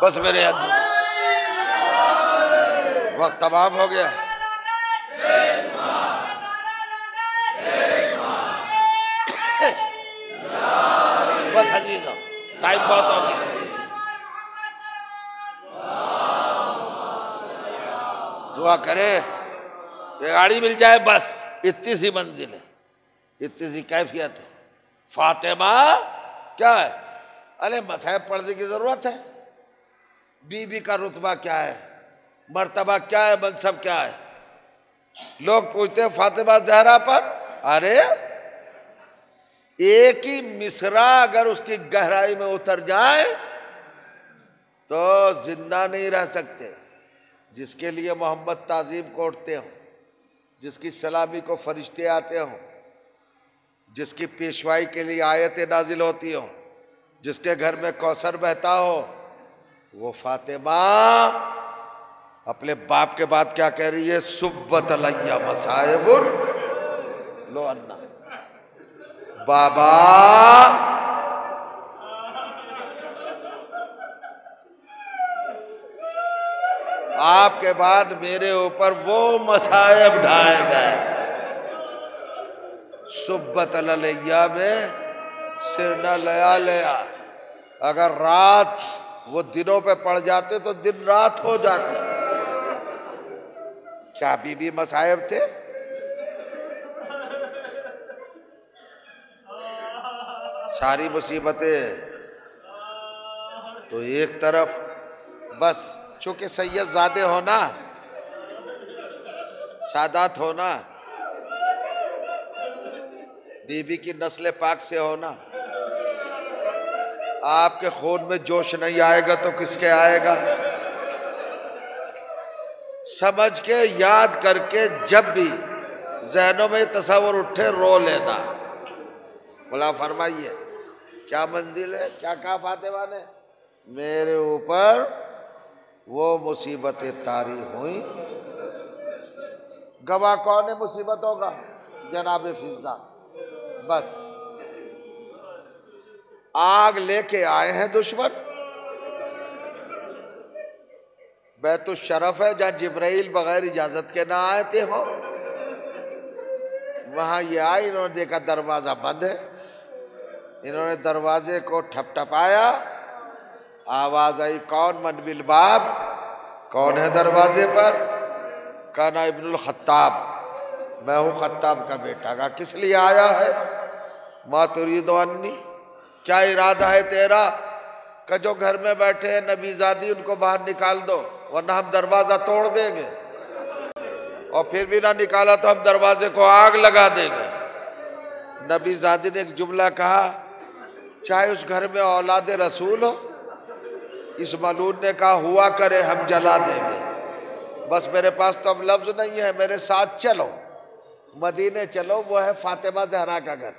बस मेरे वक्त तमाम हो गया। बस अजीजों, टाइम बहुत हो गया। दुआ करे ये गाड़ी मिल जाए, बस इतनी सी मंजिल है, इतनी सी कैफियत है। फातिमा क्या है? अरे मसाहब पढ़ने की जरूरत है? बीबी का रुतबा क्या है, मर्तबा क्या है, मनसब क्या है? लोग पूछते हैं फातिमा ज़हरा पर, अरे एक ही मिसरा अगर उसकी गहराई में उतर जाए तो जिंदा नहीं रह सकते। जिसके लिए मोहम्मद ताजीम को उठते हों, जिसकी सलामी को फरिश्ते आते हों, जिसकी पेशवाई के लिए आयतें नाजिल होती हों, जिसके घर में कौसर बहता हो, वो फातिमा अपने बाप के बाद क्या कह रही है? सुब्बत अलैया मसाइबुन लो अन्ना, बाबा आपके बाद मेरे ऊपर वो मसाइब ढाए गए। सुब्बत अलैया में सिर न लया लया, अगर रात वो दिनों पे पड़ जाते तो दिन रात हो जाती। क्या बीबी मसायब थे? सारी मुसीबतें तो एक तरफ, बस चूंकि सैयद ज़ादे होना, सादात होना, बीबी की नस्ल पाक से होना, आपके खून में जोश नहीं आएगा तो किसके आएगा? समझ के, याद करके, जब भी ज़हनों में तस्वर उठे रो लेना। बोला फरमाइए क्या मंजिल है? क्या कहा फातिमा ने? मेरे ऊपर वो मुसीबतें तारी हुई, गवाह कौन है मुसीबतों का? जनाब फिजा। बस आग लेके आए हैं दुश्मन। बैतुल शरफ है जहां जिब्राइल बगैर इजाजत के ना आए थे हो, वहां ये आए, इन्होंने देखा दरवाजा बंद है, इन्होंने दरवाजे को ठपठपाया, आवाज आई कौन? मन बिल बाब, कौन है दरवाजे पर? काना इब्नुल खत्ताब, मैं हूं खत्ताब का बेटा। का किस लिए आया है? मा तुरीदु अन्नी, क्या इरादा है तेरा? का जो घर में बैठे हैं नबीजादी, उनको बाहर निकाल दो वरना हम दरवाजा तोड़ देंगे, और फिर भी ना निकाला तो हम दरवाजे को आग लगा देंगे। नबीजादी ने एक जुमला कहा, चाहे उस घर में औलाद रसूल हो। इस मलून ने कहा हुआ करे हम जला देंगे। बस मेरे पास तो अब लफ्ज नहीं है, मेरे साथ चलो, मदीने चलो, वो है फातिमा जहरा का घर।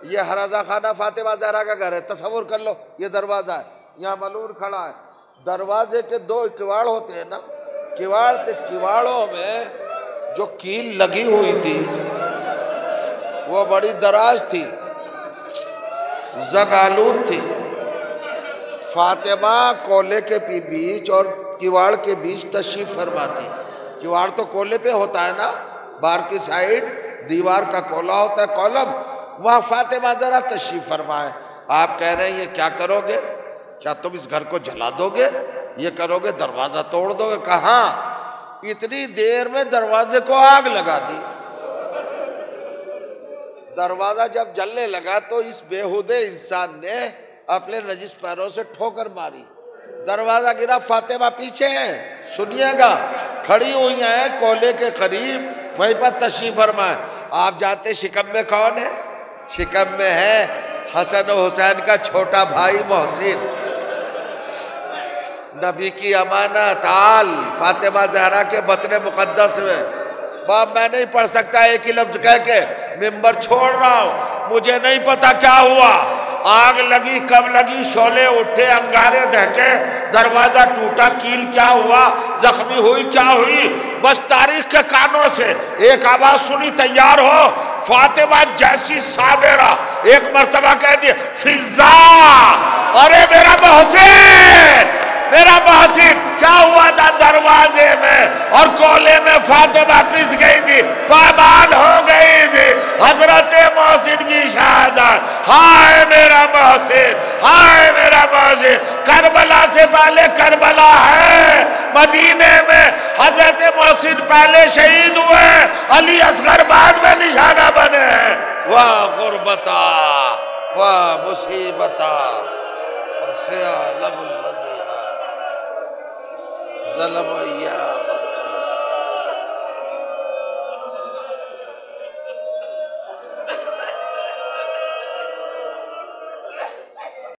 ये हराजा खाना फातिमा जहरा का घर है। तसव्वुर कर लो, ये दरवाजा है, यहाँ मलून खड़ा है। दरवाजे के दो किवाड़ होते हैं ना, किवाड़ के किवाड़ों में जो कील लगी हुई थी वो बड़ी दराज थी, जगालून थी। फातिमा कोले के बीच और किवाड़ के बीच तशरीफ फरमाती। किवाड़ तो कोले पे होता है ना, बाहर की साइड दीवार का कोला होता है, कॉलम, वहां फातिमा जरा तशरीफ फरमाए। आप कह रहे हैं ये क्या करोगे? क्या तुम इस घर को जला दोगे? ये करोगे, दरवाजा तोड़ दोगे? कहा इतनी देर में दरवाजे को आग लगा दी। दरवाजा जब जलने लगा तो इस बेहुदे इंसान ने अपने नजिस पैरों से ठोकर मारी, दरवाजा गिरा। फातिमा पीछे है, सुनिएगा, खड़ी हुई है कोले के करीब, वहीं पर तशरीफ फरमाए। आप जानते शिकम में कौन है? शिकम में है हसन और हुसैन का छोटा भाई मोहसिन। नबी की अमानत आल फातिमा जहरा के बतने मुकद्दस में। बाप मैं नहीं पढ़ सकता एक ही लफ्ज कह के मिंबर छोड़ रहा हूं, मुझे नहीं पता क्या हुआ, आग लगी कब लगी, शोले उठे, अंगारे दहके, दरवाजा टूटा, कील क्या हुआ, जख्मी हुई क्या हुई, बस तारीख के कानों से एक आवाज सुनी, तैयार हो। फातिमा जैसी साबेरा एक मर्तबा कह दिया फिजा, अरे मेरा मोहसिन, मेरा मोहसिन। क्या हुआ था दरवाजे में और कोले में? फातिमा पिस गई थी, पामाल हो गई थी। हजरत मोहसिन की शहादत, हाय मेरा मोहसिन, हाय मेरा मोहसिन। करबला से पहले करबला है, मदीने में हजरत मोहसिन पहले शहीद हुए, अली असगर बाद में निशाना बने। वाह गुर्बता, वाह मुसीबता,